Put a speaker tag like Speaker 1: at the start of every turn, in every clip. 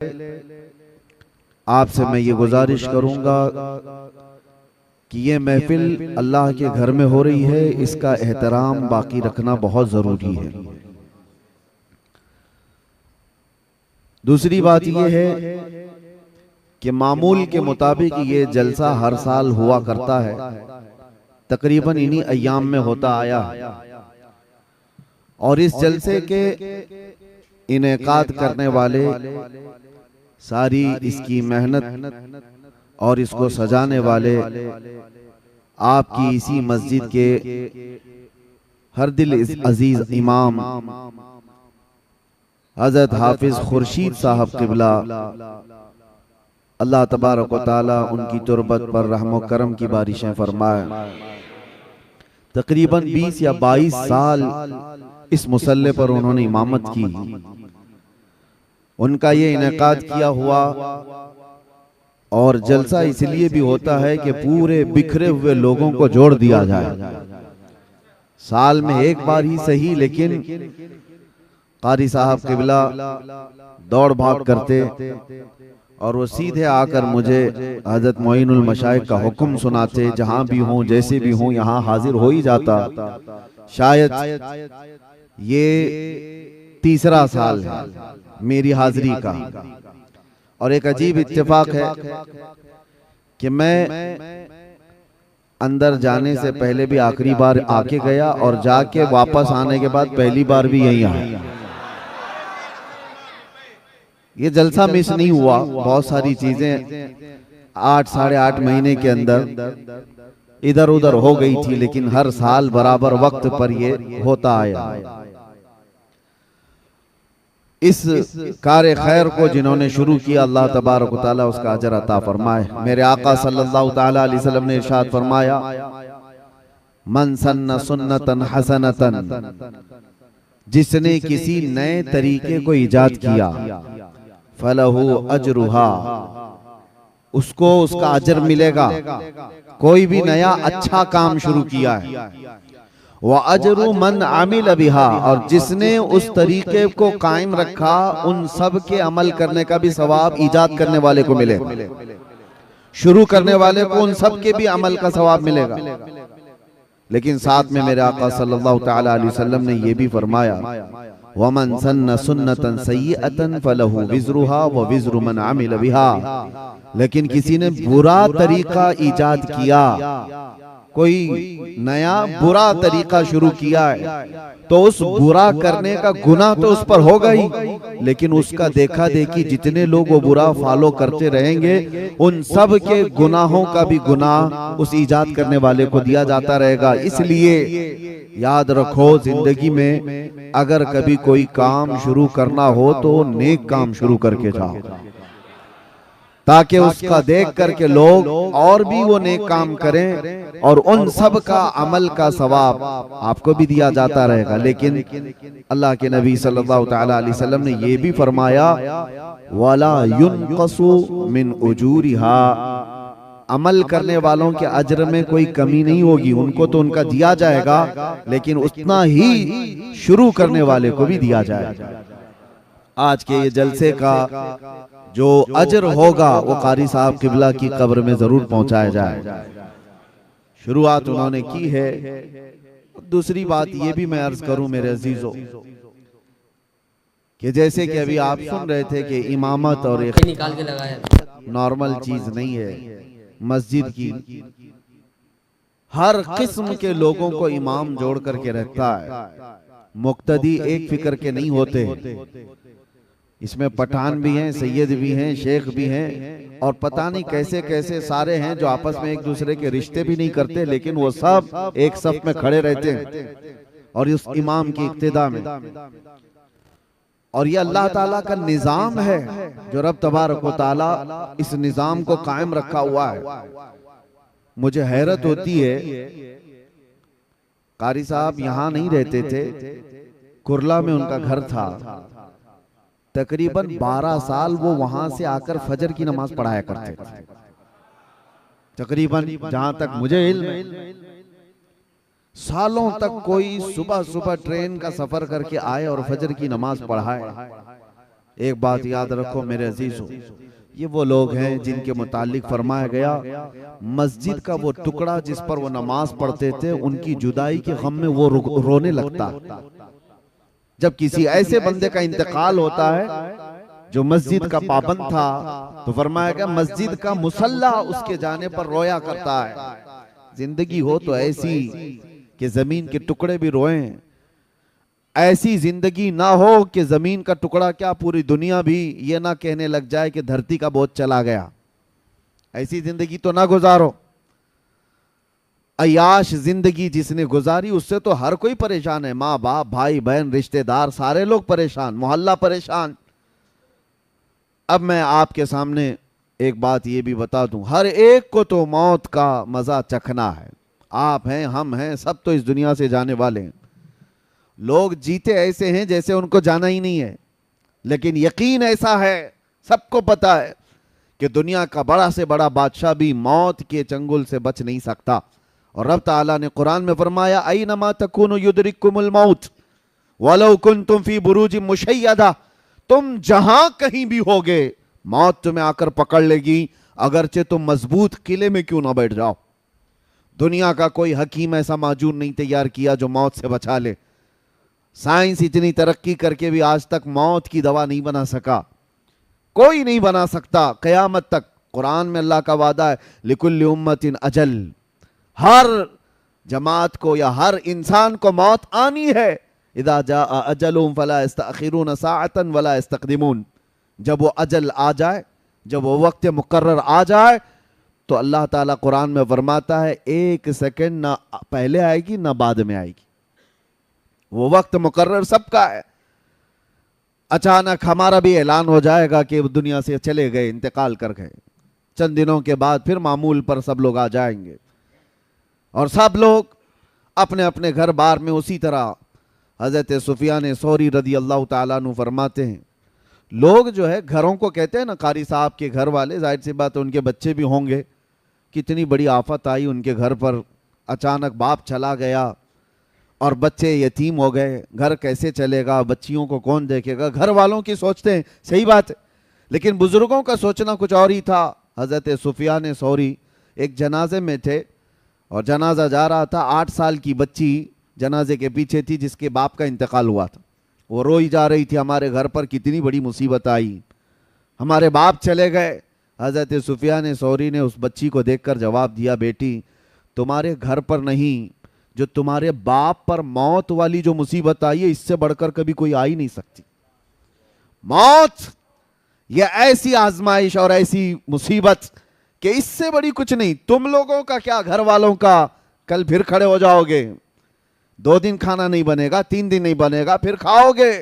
Speaker 1: آپ سے میں یہ گزارش کروں گا کہ یہ محفل اللہ کے گھر میں ہو رہی ہے، اس کا احترام باقی رکھنا بہت ضروری ہے۔ دوسری بات یہ ہے کہ معمول کے مطابق یہ جلسہ ہر سال ہوا کرتا ہے، تقریباً انہی ایام میں ہوتا آیا ہے، اور اس جلسے کے انعقاد کرنے والے ساری اس کی محنت اور اس کو سجانے والے آپ کی اسی مسجد کے ہر دل عزیز امام حضرت حافظ خورشید صاحب قبلہ، اللہ تبارک و تعالی ان کی تربت پر رحم و کرم کی بارشیں فرمائے۔ تقریباً 20 یا 22 سال اس مصلی پر انہوں نے امامت کی۔ ان کا یہ انعقاد کیا ہوا اور جلسہ اس لیے بھی ہوتا ہے کہ پورے بکھرے ہوئے لوگوں کو جوڑ دیا جائے۔ سال میں ایک بار ہی صحیح، لیکن قاری صاحب قبلہ دوڑ بھاگ کرتے اور وہ سیدھے آ کر مجھے حضرت معین المشائخ کا حکم سناتے، جہاں بھی ہوں جیسے بھی ہوں یہاں حاضر ہو ہی جاتا۔ شاید یہ تیسرا سال ہے میری حاضری کا، اور ایک عجیب اتفاق ہے کہ میں اندر جانے سے پہلے بھی آخری بار آ کے گیا اور جا کے واپس آنے کے بعد پہلی بار بھی یہیں آیا۔ یہ جلسہ مس نہیں ہوا، بہت ساری چیزیں 8-8.5 مہینے کے اندر ادھر ادھر ہو گئی تھی، لیکن ہر سال برابر وقت پر یہ ہوتا آیا۔ اس کار خیر کو جنہوں نے شروع کیا، اللہ تبارک و تعالیٰ اس کا اجر عطا فرمائے۔ میرے آقا صلی اللہ تعالیٰ علیہ وسلم نے ارشاد فرمایا، من سن سنتن حسنتن، جس نے کسی نئے طریقے کو ایجاد کیا، فَلَهُ أَجْرُهَا، اس کو اس کا اجر ملے گا۔ کوئی بھی نیا اچھا کام شروع کیا ہے، وَأَجْرُ مَنْ عَمِلَ بِهَا، اور جس نے اس طریقے کو قائم رکھا، ان سب کے عمل کرنے کا بھی ثواب ایجاد کرنے والے کو ملے گا، شروع کرنے والے کو ان سب کے بھی عمل کا ثواب ملے گا۔ لیکن ساتھ میں میرے آقا صلی اللہ تعالیٰ علیہ وسلم نے یہ بھی فرمایا، وَمَنْ سَنَّ سُنَّةً سَيِّئَةً فَلَهُ وِزْرُهَا وَوِزْرُ مَنْ عَمِلَ بِهَا، لیکن کسی نے برا طریقہ ایجاد کیا، کوئی نیا برا طریقہ شروع کیا ہے، تو اس برا کرنے کا گناہ تو اس پر ہوگا ہی، لیکن اس کا دیکھا دیکھی جتنے لوگ وہ برا فالو کرتے رہیں گے، ان سب کے گناہوں کا بھی گناہ اس ایجاد کرنے والے کو دیا جاتا رہے گا۔ اس لیے یاد رکھو، زندگی میں اگر کبھی کوئی کام شروع کرنا ہو تو نیک کام شروع کر کے جاؤ، تاکہ اس کا دیکھ کر کے لوگ اور بھی وہ نیک کام کریں، اور ان سب کا عمل کا ثواب آپ کو بھی دیا جاتا رہے گا۔ لیکن اللہ کے نبی صلی اللہ تعالیٰ علیہ وسلم نے یہ بھی فرمایا، وَلَا يُنْقَصُ مِنْ أُجُورِهَا، عمل کرنے والوں کے اجر میں کوئی کمی نہیں ہوگی، ان کو تو ان کا دیا جائے گا، لیکن اتنا ہی شروع کرنے والے کو بھی دیا جائے گا۔ آج کے یہ جلسے کا جو اجر ہوگا وہ قاری صاحب قبلہ کی قبر میں ضرور پہنچایا جائے۔ شروعات انہوں نے کی ہے۔ دوسری بات یہ بھی میں عرض کروں میرے عزیزو، کہ جیسے کہ ابھی آپ سن رہے تھے کہ امامت اور نارمل چیز نہیں ہے، مسجد کی ہر قسم کے لوگوں کو امام جوڑ کر کے رکھتا ہے، مقتدی ایک فکر کے نہیں ہوتے، اس میں پٹھان بھی ہیں، سید بھی ہیں، شیخ بھی ہیں، اور پتہ نہیں کیسے کیسے سارے ہیں جو آپس میں ایک دوسرے کے رشتے بھی نہیں کرتے، لیکن وہ سب ایک صف میں کھڑے رہتے ہیں اور اس امام کی اقتداء میں۔ اور یہ اللہ تعالیٰ کا نظام ہے جو رب تبارک و تعالیٰ اس نظام کو قائم رکھا ہوا ہے۔ مجھے حیرت ہوتی ہے، قاری صاحب یہاں نہیں رہتے تھے، کرلا میں ان کا گھر تھا، تقریباً 12 سال وہ وہاں سے آ کر فجر کی نماز پڑھایا کرتے تھے۔ تقریباً جہاں تک مجھے علم ہے، سالوں تک کوئی صبح ٹرین کا سفر کر کے آئے اور فجر کی نماز پڑھائے۔ ایک بات یاد رکھو میرے عزیزو، یہ وہ لوگ ہیں جن کے متعلق فرمایا گیا مسجد کا وہ ٹکڑا جس پر وہ نماز پڑھتے تھے، ان کی جدائی کے غم میں وہ رونے لگتا۔ جب کسی ایسے بندے کا انتقال ہوتا ہے جو مسجد کا پابند تھا، تو فرمایا گیا مسجد کا مصلی اس کے جانے پر رویا کرتا ہے۔ زندگی ہو تو ایسی کہ زمین کے ٹکڑے بھی روئیں، ایسی زندگی نہ ہو کہ زمین کا ٹکڑا کیا پوری دنیا بھی یہ نہ کہنے لگ جائے کہ دھرتی کا بوجھ چلا گیا۔ ایسی زندگی تو نہ گزارو۔ عیاش زندگی جس نے گزاری اس سے تو ہر کوئی پریشان ہے، ماں باپ بھائی بہن رشتہ دار سارے لوگ پریشان، محلہ پریشان۔ اب میں آپ کے سامنے ایک بات یہ بھی بتا دوں، ہر ایک کو تو موت کا مزہ چکھنا ہے۔ آپ ہیں، ہم ہیں، سب تو اس دنیا سے جانے والے ہیں۔ لوگ جیتے ایسے ہیں جیسے ان کو جانا ہی نہیں ہے، لیکن یقین ایسا ہے، سب کو پتا ہے کہ دنیا کا بڑا سے بڑا بادشاہ بھی موت کے چنگل سے بچ نہیں سکتا۔ اور رب تعالیٰ نے قرآن میں فرمایا اینما تکونوا یدرککم الموت ولو کنتم فی بروج مشیدہ، تم جہاں کہیں بھی ہوگے موت تمہیں آ کر پکڑ لے گی، اگرچہ تم مضبوط قلعے میں کیوں نہ بیٹھ جاؤ۔ دنیا کا کوئی حکیم ایسا معجون نہیں تیار کیا جو موت سے بچا لے۔ سائنس اتنی ترقی کر کے بھی آج تک موت کی دوا نہیں بنا سکا، کوئی نہیں بنا سکتا قیامت تک۔ قرآن میں اللہ کا وعدہ ہے لِكُلِّ أُمَّةٍ أَجَلٌ، ہر جماعت کو یا ہر انسان کو موت آنی ہے۔ اذا جاء اجلهم فلا يستأخرون ساعة ولا يستقدمون، جب وہ اجل آ جائے، جب وہ وقت مقرر آ جائے تو اللہ تعالیٰ قرآن میں فرماتا ہے ایک سیکنڈ نہ پہلے آئے گی نہ بعد میں آئے گی، وہ وقت مقرر سب کا ہے۔ اچانک ہمارا بھی اعلان ہو جائے گا کہ دنیا سے چلے گئے، انتقال کر گئے، چند دنوں کے بعد پھر معمول پر سب لوگ آ جائیں گے، اور سب لوگ اپنے اپنے گھر بار میں اسی طرح۔ حضرت سفیان ثوری رضی اللہ تعالیٰ عنہ فرماتے ہیں لوگ جو ہے گھروں کو کہتے ہیں نا، قاری صاحب کے گھر والے، ظاہر سی بات ہے ان کے بچے بھی ہوں گے، کتنی بڑی آفت آئی ان کے گھر پر، اچانک باپ چلا گیا اور بچے یتیم ہو گئے، گھر کیسے چلے گا، بچیوں کو کون دیکھے گا۔ گھر والوں کی سوچتے ہیں، صحیح بات ہے، لیکن بزرگوں کا سوچنا کچھ اور ہی تھا۔ حضرت سفیان ثوری ایک جنازے میں تھے اور جنازہ جا رہا تھا، 8 سال کی بچی جنازے کے پیچھے تھی جس کے باپ کا انتقال ہوا تھا، وہ روئی جا رہی تھی ہمارے گھر پر کتنی بڑی مصیبت آئی، ہمارے باپ چلے گئے۔ حضرت سفیان ثوری نے اس بچی کو دیکھ کر جواب دیا بیٹی تمہارے گھر پر نہیں، جو تمہارے باپ پر موت والی جو مصیبت آئی ہے اس سے بڑھ کر کبھی کوئی آئی نہیں سکتی۔ موت یہ ایسی آزمائش اور ایسی مصیبت کہ اس سے بڑی کچھ نہیں، تم لوگوں کا کیا گھر والوں کا، کل پھر کھڑے ہو جاؤ گے، 2 دن کھانا نہیں بنے گا، 3 دن نہیں بنے گا، پھر کھاؤ گے۔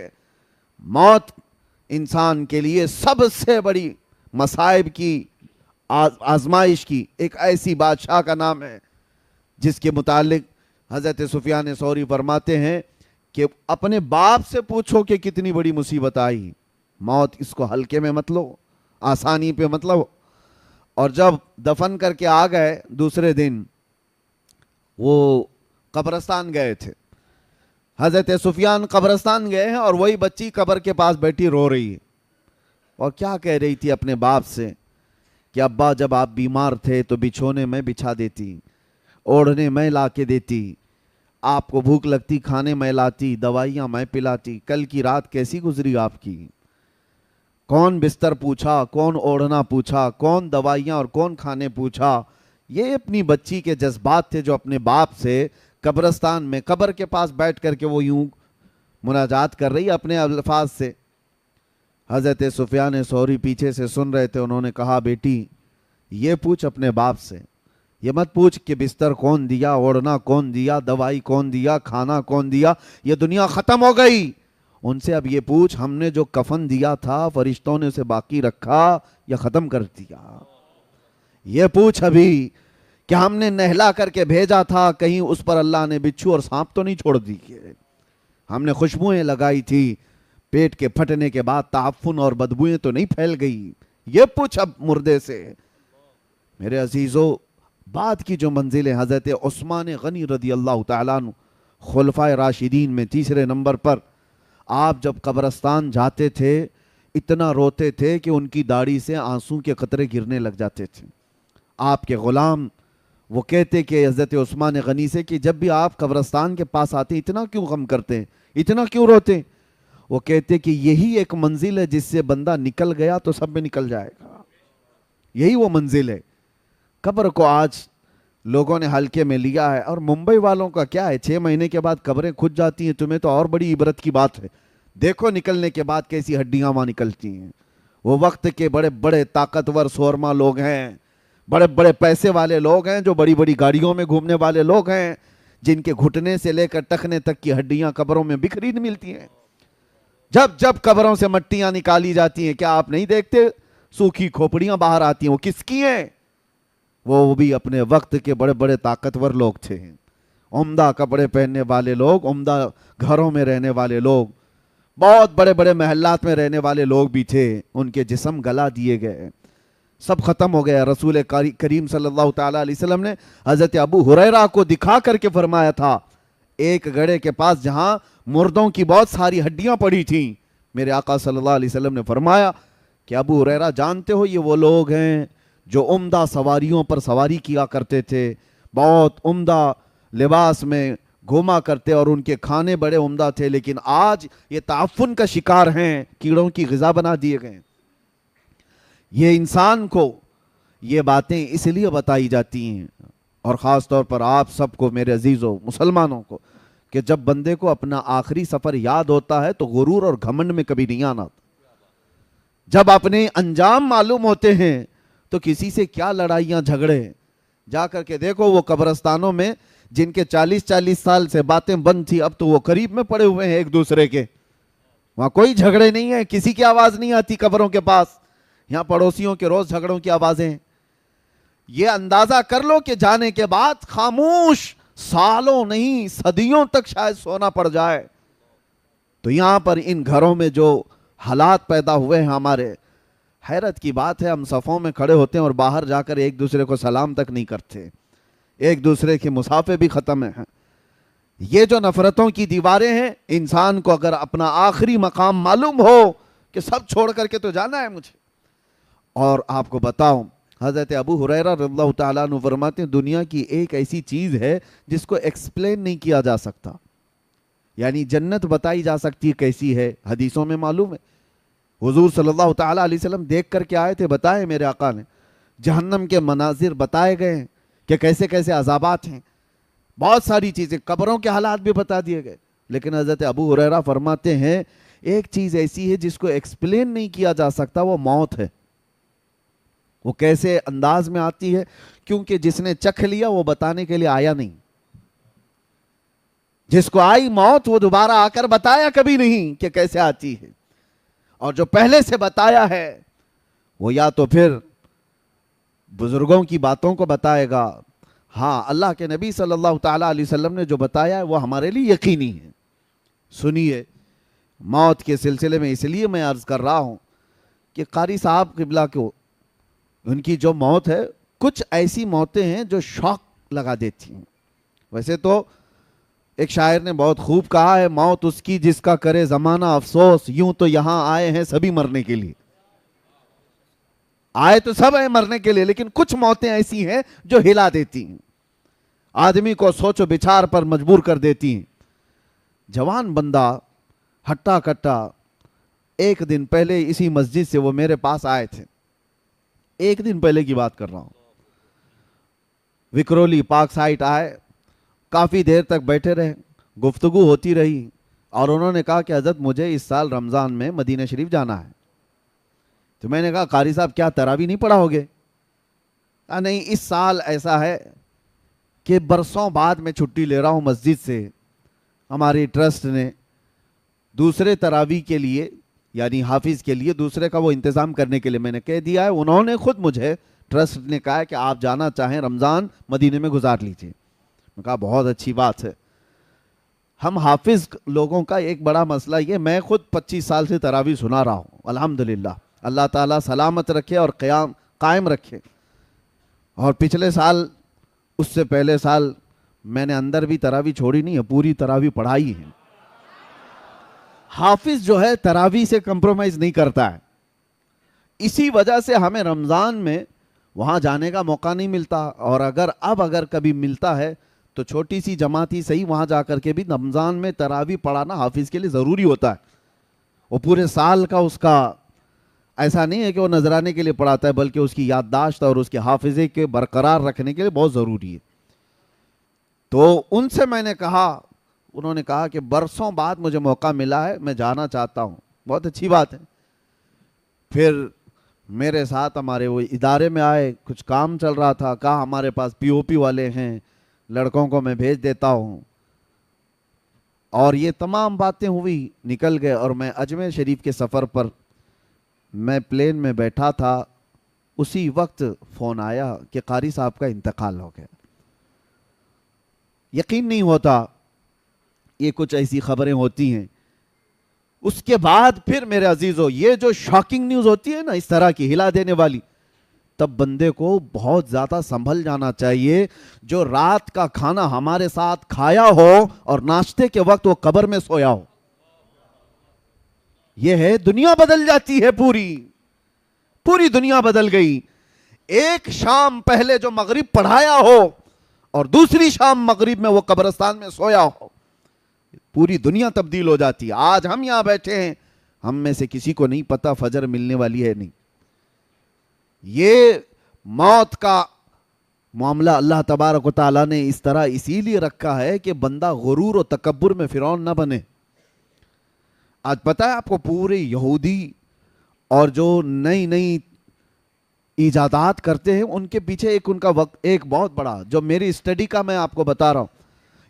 Speaker 1: موت انسان کے لیے سب سے بڑی مصائب کی، آزمائش کی ایک ایسی بادشاہ کا نام ہے جس کے متعلق حضرت سفیان ثوری فرماتے ہیں کہ اپنے باپ سے پوچھو کہ کتنی بڑی مصیبت آئی، موت اس کو ہلکے میں مت لو، آسانی پہ مت لو۔ اور جب دفن کر کے آ گئے دوسرے دن وہ قبرستان گئے تھے، حضرت سفیان قبرستان گئے ہیں اور وہی بچی قبر کے پاس بیٹھی رو رہی ہے اور کیا کہہ رہی تھی اپنے باپ سے کہ ابا جب آپ بیمار تھے تو بچھونے میں بچھا دیتی، اوڑھنے میں لا کے دیتی، آپ کو بھوک لگتی کھانے میں لاتی، دوائیاں میں پلاتی، کل کی رات کیسی گزری آپ کی، کون بستر پوچھا، کون اوڑھنا پوچھا، کون دوائیاں اور کون کھانے پوچھا۔ یہ اپنی بچی کے جذبات تھے جو اپنے باپ سے قبرستان میں قبر کے پاس بیٹھ کر کے وہ یوں مناجات کر رہی اپنے الفاظ سے۔ حضرت سفیان ثوری پیچھے سے سن رہے تھے، انہوں نے کہا بیٹی یہ پوچھ اپنے باپ سے، یہ مت پوچھ کہ بستر کون دیا، اوڑھنا کون دیا، دوائی کون دیا، کھانا کون دیا، یہ دنیا ختم ہو گئی۔ ان سے اب یہ پوچھ ہم نے جو کفن دیا تھا فرشتوں نے اسے باقی رکھا یا ختم کر دیا۔ یہ پوچھ ابھی کہ ہم نے نہلا کر کے بھیجا تھا، کہیں اس پر اللہ نے بچھو اور سانپ تو نہیں چھوڑ دی، ہم نے خوشبوئیں لگائی تھی، پیٹ کے پھٹنے کے بعد تعفن اور بدبوئیں تو نہیں پھیل گئی۔ یہ پوچھ اب مردے سے۔ میرے عزیزو، بعد کی جو منزلیں، حضرت عثمان غنی رضی اللہ تعالیٰ عنہ خلفائے راشدین میں 3 نمبر پر، آپ جب قبرستان جاتے تھے اتنا روتے تھے کہ ان کی داڑھی سے آنسوں کے قطرے گرنے لگ جاتے تھے۔ آپ کے غلام وہ کہتے کہ حضرت عثمان غنی سے کہ جب بھی آپ قبرستان کے پاس آتے ہیں اتنا کیوں غم کرتے ہیں، اتنا کیوں روتے ہیں؟ وہ کہتے کہ یہی ایک منزل ہے جس سے بندہ نکل گیا تو سب میں نکل جائے گا، یہی وہ منزل ہے۔ قبر کو آج لوگوں نے ہلکے میں لیا ہے، اور ممبئی والوں کا کیا ہے، 6 مہینے کے بعد قبریں کھد جاتی ہیں، تمہیں تو اور بڑی عبرت کی بات ہے، دیکھو نکلنے کے بعد کیسی ہڈیاں وہاں نکلتی ہیں۔ وہ وقت کے بڑے بڑے طاقتور سورما لوگ ہیں، بڑے بڑے پیسے والے لوگ ہیں، جو بڑی بڑی گاڑیوں میں گھومنے والے لوگ ہیں، جن کے گھٹنے سے لے کر ٹخنے تک کی ہڈیاں قبروں میں بکھری ملتی ہیں۔ جب جب قبروں سے مٹیاں نکالی جاتی ہیں، کیا آپ نہیں دیکھتے سوکھی کھوپڑیاں باہر آتی ہیں؟ وہ کس کی ہیں؟ وہ بھی اپنے وقت کے بڑے بڑے طاقتور لوگ تھے، عمدہ کپڑے پہننے والے لوگ، عمدہ گھروں میں رہنے والے لوگ، بہت بڑے بڑے محلات میں رہنے والے لوگ بھی تھے، ان کے جسم گلا دیے گئے، سب ختم ہو گیا۔ رسول کریم صلی اللہ تعالیٰ علیہ وسلم نے حضرت ابو ہریرہ کو دکھا کر کے فرمایا تھا، ایک گڑھے کے پاس جہاں مردوں کی بہت ساری ہڈیاں پڑی تھیں، میرے آقا صلی اللہ علیہ وسلم نے فرمایا کہ ابو ہریرہ جانتے ہو یہ وہ لوگ ہیں جو عمدہ سواریوں پر سواری کیا کرتے تھے، بہت عمدہ لباس میں گھوما کرتے، اور ان کے کھانے بڑے عمدہ تھے، لیکن آج یہ تعفن کا شکار ہیں، کیڑوں کی غذا بنا دیے گئے۔ یہ انسان کو یہ باتیں اس لیے بتائی جاتی ہیں، اور خاص طور پر آپ سب کو میرے عزیزوں مسلمانوں کو، کہ جب بندے کو اپنا آخری سفر یاد ہوتا ہے تو غرور اور گھمنڈ میں کبھی نہیں آنا۔ جب اپنے انجام معلوم ہوتے ہیں تو کسی سے کیا لڑائیاں جھگڑے، جا کر کے دیکھو وہ قبرستانوں میں جن کے 40 سال سے باتیں بند تھی، اب تو وہ قریب میں پڑے ہوئے ہیں ایک دوسرے کے، وہاں کوئی جھگڑے نہیں ہیں، کسی کی آواز نہیں آتی قبروں کے پاس، یہاں پڑوسیوں کے روز جھگڑوں کی آوازیں۔ یہ اندازہ کر لو کہ جانے کے بعد خاموش سالوں نہیں صدیوں تک شاید سونا پڑ جائے۔ تو یہاں پر ان گھروں میں جو حالات پیدا ہوئے ہیں ہمارے، حیرت کی بات ہے، ہم صفوں میں کھڑے ہوتے ہیں اور باہر جا کر ایک دوسرے کو سلام تک نہیں کرتے، ایک دوسرے کے مصافحے بھی ختم ہیں۔ یہ جو نفرتوں کی دیواریں ہیں، انسان کو اگر اپنا آخری مقام معلوم ہو کہ سب چھوڑ کر کے تو جانا ہے مجھے۔ اور آپ کو بتاؤں، حضرت ابو ہریرہ رضی اللہ تعالیٰ عنہ فرماتے ہیں دنیا کی ایک ایسی چیز ہے جس کو ایکسپلین نہیں کیا جا سکتا، یعنی جنت بتائی جا سکتی ہے کیسی ہے، حدیثوں میں معلوم ہے، حضور صلی اللہ تعالیٰ علیہ وسلم دیکھ کر کے آئے تھے، بتائے میرے آقا نے، جہنم کے مناظر بتائے گئے ہیں کہ کیسے کیسے عذابات ہیں، بہت ساری چیزیں، قبروں کے حالات بھی بتا دیے گئے، لیکن حضرت ابو ہریرہ فرماتے ہیں ایک چیز ایسی ہے جس کو ایکسپلین نہیں کیا جا سکتا، وہ موت ہے۔ وہ کیسے انداز میں آتی ہے؟ کیونکہ جس نے چکھ لیا وہ بتانے کے لیے آیا نہیں، جس کو آئی موت وہ دوبارہ آ کر بتایا کبھی نہیں کہ کیسے آتی ہے، اور جو پہلے سے بتایا ہے وہ یا تو پھر بزرگوں کی باتوں کو بتائے گا، ہاں اللہ کے نبی صلی اللہ تعالیٰ علیہ وسلم نے جو بتایا ہے وہ ہمارے لیے یقینی ہے۔ سنیے، موت کے سلسلے میں اس لیے میں عرض کر رہا ہوں کہ قاری صاحب قبلہ کو ان کی جو موت ہے، کچھ ایسی موتیں ہیں جو شوق لگا دیتی ہیں۔ ویسے تو ایک شاعر نے بہت خوب کہا ہے، موت اس کی جس کا کرے زمانہ افسوس، یوں تو یہاں آئے ہیں سبھی مرنے کے لیے، آئے تو سب ہیں مرنے کے لیے، لیکن کچھ موتیں ایسی ہیں جو ہلا دیتی ہیں، آدمی کو سوچ و بچار پر مجبور کر دیتی ہیں۔ جوان بندہ ہٹا کٹا، ایک دن پہلے اسی مسجد سے وہ میرے پاس آئے تھے، ایک دن پہلے کی بات کر رہا ہوں، وکرولی پارک سائٹ آئے، کافی دیر تک بیٹھے رہے، گفتگو ہوتی رہی، اور انہوں نے کہا کہ حضرت مجھے اس سال رمضان میں مدینہ شریف جانا ہے۔ تو میں نے کہا قاری صاحب کیا تراویح نہیں پڑھا ہوگے؟ نہیں، اس سال ایسا ہے کہ برسوں بعد میں چھٹی لے رہا ہوں مسجد سے، ہماری ٹرسٹ نے دوسرے تراویح کے لیے، یعنی حافظ کے لیے دوسرے کا وہ انتظام کرنے کے لیے میں نے کہہ دیا ہے، انہوں نے خود مجھے ٹرسٹ نے کہا ہے کہ آپ جانا چاہیں رمضان مدینے میں گزار لیجئے۔ میں کہا بہت اچھی بات ہے۔ ہم حافظ لوگوں کا ایک بڑا مسئلہ یہ، میں خود 25 سال سے تراویح سنا رہا ہوں، الحمدللہ، اللہ تعالیٰ سلامت رکھے اور قائم رکھے، اور پچھلے سال اس سے پہلے سال میں نے اندر بھی تراویح چھوڑی نہیں ہے، پوری تراویح پڑھائی ہے۔ حافظ جو ہے تراویح سے کمپرومائز نہیں کرتا ہے. اسی وجہ سے ہمیں رمضان میں وہاں جانے کا موقع نہیں ملتا, اور اگر کبھی ملتا ہے تو چھوٹی سی جماعت ہی صحیح, وہاں جا کر کے بھی رمضان میں تراویح پڑھانا حافظ کے لیے ضروری ہوتا ہے. وہ پورے سال کا اس کا ایسا نہیں ہے کہ وہ نذرانے کے لیے پڑھاتا ہے, بلکہ اس کی یادداشت اور اس کے حافظے کے برقرار رکھنے کے لیے بہت ضروری ہے. تو ان سے میں نے کہا, انہوں نے کہا کہ برسوں بعد مجھے موقع ملا ہے, میں جانا چاہتا ہوں. بہت اچھی بات ہے. پھر میرے ساتھ ہمارے وہ ادارے میں آئے, کچھ کام چل رہا تھا, کہا ہمارے پاس پی او پی والے ہیں, لڑکوں کو میں بھیج دیتا ہوں. اور یہ تمام باتیں ہوئی, نکل گئے, اور میں اجمیر شریف کے سفر پر میں پلین میں بیٹھا تھا. اسی وقت فون آیا کہ قاری صاحب کا انتقال ہو گیا. یقین نہیں ہوتا, یہ کچھ ایسی خبریں ہوتی ہیں. اس کے بعد پھر میرے عزیزو, یہ جو شاکنگ نیوز ہوتی ہے نا اس طرح کی ہلا دینے والی, تب بندے کو بہت زیادہ سنبھل جانا چاہیے. جو رات کا کھانا ہمارے ساتھ کھایا ہو اور ناشتے کے وقت وہ قبر میں سویا ہو, یہ ہے دنیا بدل جاتی ہے, پوری دنیا بدل گئی. ایک شام پہلے جو مغرب پڑھایا ہو اور دوسری شام مغرب میں وہ قبرستان میں سویا ہو, پوری دنیا تبدیل ہو جاتی ہے. آج ہم یہاں بیٹھے ہیں, ہم میں سے کسی کو نہیں پتا فجر ملنے والی ہے نہیں. یہ موت کا معاملہ اللہ تبارک و تعالیٰ نے اس طرح اسی لیے رکھا ہے کہ بندہ غرور و تکبر میں فرعون نہ بنے. آج پتہ ہے آپ کو, پورے یہودی اور جو نئی ایجادات کرتے ہیں ان کے پیچھے ان کا وقت ایک بہت بڑا, جو میری اسٹڈی کا میں آپ کو بتا رہا ہوں,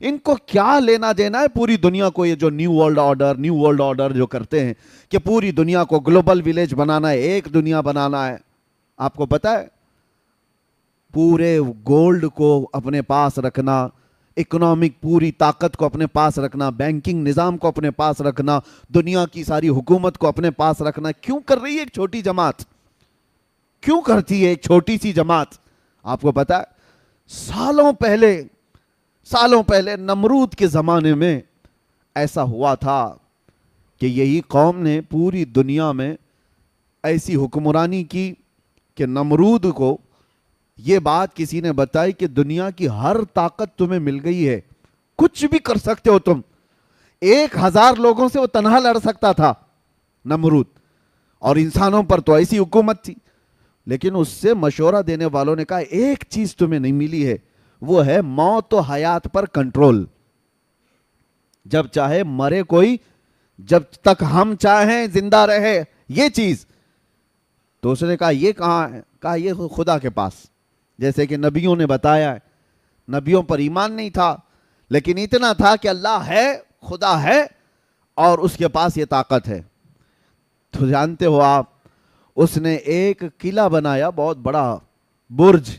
Speaker 1: ان کو کیا لینا دینا ہے پوری دنیا کو. یہ جو نیو ورلڈ آرڈر جو کرتے ہیں کہ پوری دنیا کو گلوبل ولیج بنانا ہے, ایک دنیا بنانا ہے. آپ کو پتہ ہے پورے گولڈ کو اپنے پاس رکھنا, اکنامک پوری طاقت کو اپنے پاس رکھنا, بینکنگ نظام کو اپنے پاس رکھنا, دنیا کی ساری حکومت کو اپنے پاس رکھنا, کیوں کر رہی ہے ایک چھوٹی جماعت؟ کیوں کرتی ہے ایک چھوٹی سی جماعت؟ آپ کو پتہ ہے سالوں پہلے نمرود کے زمانے میں ایسا ہوا تھا کہ یہی قوم نے پوری دنیا میں ایسی حکمرانی کی کہ نمرود کو یہ بات کسی نے بتائی کہ دنیا کی ہر طاقت تمہیں مل گئی ہے, کچھ بھی کر سکتے ہو تم. 1000 لوگوں سے وہ تنہا لڑ سکتا تھا نمرود, اور انسانوں پر تو ایسی حکومت تھی. لیکن اس سے مشورہ دینے والوں نے کہا ایک چیز تمہیں نہیں ملی ہے, وہ ہے موت و حیات پر کنٹرول. جب چاہے مرے کوئی, جب تک ہم چاہیں زندہ رہے, یہ چیز. تو اس نے کہا یہ کہاں ہے؟ کہا یہ خدا کے پاس. جیسے کہ نبیوں نے بتایا ہے, نبیوں پر ایمان نہیں تھا, لیکن اتنا تھا کہ اللہ ہے, خدا ہے, اور اس کے پاس یہ طاقت ہے. تو جانتے ہو آپ, اس نے ایک قلعہ بنایا, بہت بڑا برج,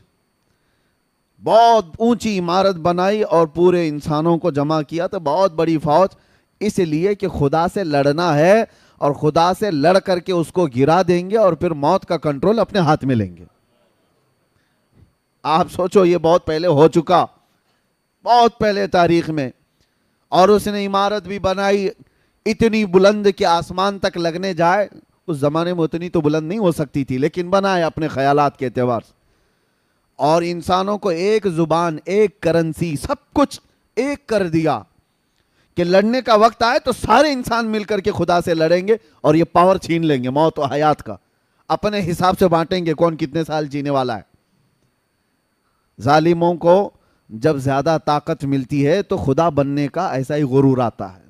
Speaker 1: بہت اونچی عمارت بنائی, اور پورے انسانوں کو جمع کیا. تو بہت بڑی فوج, اس لیے کہ خدا سے لڑنا ہے, اور خدا سے لڑ کر کے اس کو گرا دیں گے, اور پھر موت کا کنٹرول اپنے ہاتھ میں لیں گے. آپ سوچو, یہ بہت پہلے ہو چکا, بہت پہلے تاریخ میں. اور اس نے عمارت بھی بنائی اتنی بلند کہ آسمان تک لگنے جائے. اس زمانے میں اتنی تو بلند نہیں ہو سکتی تھی, لیکن بنائے اپنے خیالات کے اعتبار سے. اور انسانوں کو ایک زبان, ایک کرنسی, سب کچھ ایک کر دیا کہ لڑنے کا وقت آئے تو سارے انسان مل کر کے خدا سے لڑیں گے, اور یہ پاور چھین لیں گے موت و حیات کا, اپنے حساب سے بانٹیں گے کون کتنے سال جینے والا ہے. ظالموں کو جب زیادہ طاقت ملتی ہے تو خدا بننے کا ایسا ہی غرور آتا ہے.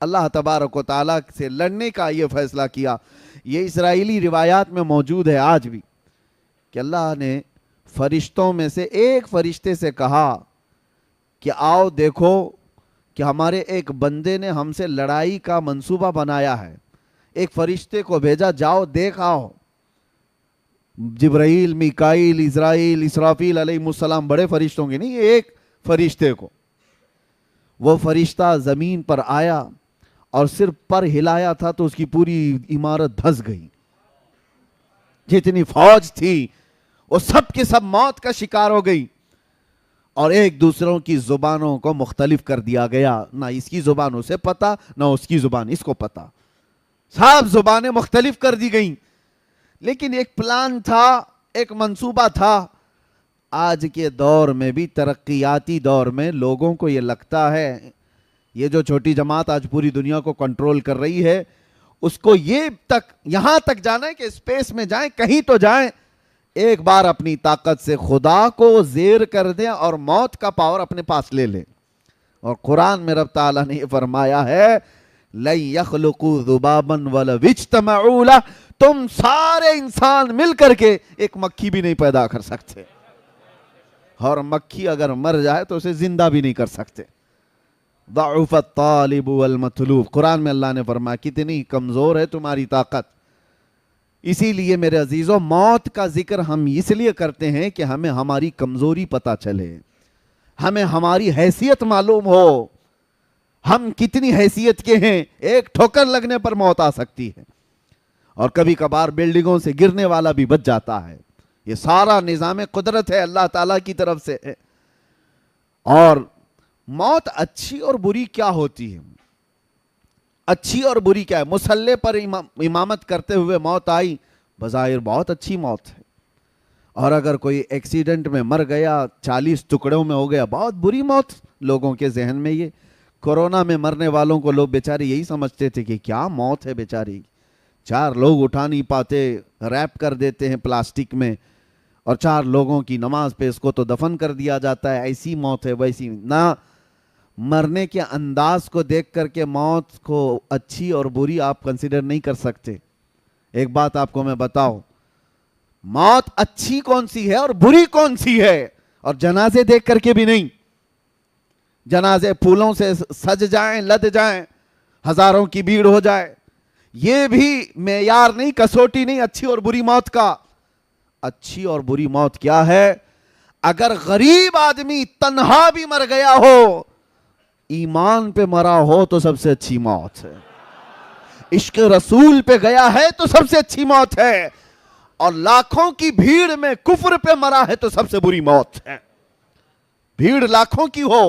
Speaker 1: اللہ تبارک و تعالیٰ سے لڑنے کا یہ فیصلہ کیا. یہ اسرائیلی روایات میں موجود ہے آج بھی, کہ اللہ نے فرشتوں میں سے ایک فرشتے سے کہا کہ آؤ دیکھو کہ ہمارے ایک بندے نے ہم سے لڑائی کا منصوبہ بنایا ہے. ایک فرشتے کو بھیجا, جاؤ دیکھ آؤ. جبرائیل, میکائیل, اسرائیل, اسرافیل علیہ السلام, بڑے فرشتوں کے نہیں, ایک فرشتے کو. وہ فرشتہ زمین پر آیا اور صرف پر ہلایا تھا تو اس کی پوری عمارت دھس گئی. جتنی فوج تھی وہ سب کے سب موت کا شکار ہو گئی. اور ایک دوسروں کی زبانوں کو مختلف کر دیا گیا، نہ اس کی زبان اسے پتا نہ اس کی زبان اس کو پتا، سب زبانیں مختلف کر دی گئیں۔ لیکن ایک پلان تھا، ایک منصوبہ تھا۔ آج کے دور میں بھی، ترقیاتی دور میں، لوگوں کو یہ لگتا ہے یہ جو چھوٹی جماعت آج پوری دنیا کو کنٹرول کر رہی ہے، اس کو یہاں تک جانا ہے کہ اسپیس میں جائیں، کہیں تو جائیں، ایک بار اپنی طاقت سے خدا کو زیر کر دیں اور موت کا پاور اپنے پاس لے لیں۔ اور قرآن میں رب تعالیٰ نے یہ فرمایا ہے لَن يَخْلُقُوا ذُبَابًا وَلَوِ اجْتَمَعُوا لَهُ، تم سارے انسان مل کر کے ایک مکھی بھی نہیں پیدا کر سکتے، اور مکھی اگر مر جائے تو اسے زندہ بھی نہیں کر سکتے۔ ضعف الطالب والمطلوب، قرآن میں اللہ نے فرمایا کتنی کمزور ہے تمہاری طاقت۔ اسی لیے میرے عزیزوں، موت کا ذکر ہم اس لیے کرتے ہیں کہ ہمیں ہماری کمزوری پتہ چلے، ہمیں ہماری حیثیت معلوم ہو، ہم کتنی حیثیت کے ہیں۔ ایک ٹھوکر لگنے پر موت آ سکتی ہے، اور کبھی کبھار بلڈنگوں سے گرنے والا بھی بچ جاتا ہے۔ یہ سارا نظام قدرت ہے اللہ تعالیٰ کی طرف سے ہے۔ اور موت اچھی اور بری کیا ہوتی ہے؟ اچھی اور بری کیا ہے؟ مصلی پر امامت کرتے ہوئے موت آئی، بظاہر بہت اچھی موت ہے۔ اور اگر کوئی ایکسیڈنٹ میں مر گیا، 40 ٹکڑوں میں ہو گیا، بہت بری موت۔ لوگوں کے ذہن میں یہ کورونا میں مرنے والوں کو لوگ بیچارے یہی سمجھتے تھے کہ کیا موت ہے بیچاری، 4 لوگ اٹھا نہیں پاتے، ریپ کر دیتے ہیں پلاسٹک میں، اور 4 لوگوں کی نماز پہ اس کو تو دفن کر دیا جاتا ہے، ایسی موت ہے ویسی۔ نہ مرنے کے انداز کو دیکھ کر کے موت کو اچھی اور بری آپ کنسیڈر نہیں کر سکتے۔ ایک بات آپ کو میں بتاؤں، موت اچھی کون سی ہے اور بری کون سی ہے؟ اور جنازے دیکھ کر کے بھی نہیں۔ جنازے پھولوں سے سج جائیں، لد جائیں، ہزاروں کی بھیڑ ہو جائے، یہ بھی معیار نہیں، کسوٹی نہیں اچھی اور بری موت کا۔ اچھی اور بری موت کیا ہے؟ اگر غریب آدمی تنہا بھی مر گیا ہو، ایمان پہ مرا ہو تو سب سے اچھی موت ہے۔ عشق رسول پہ گیا ہے تو سب سے اچھی موت ہے، اور لاکھوں کی بھیڑ میں کفر پہ مرا ہے تو سب سے بری موت ہے۔ بھیڑ لاکھوں کی ہو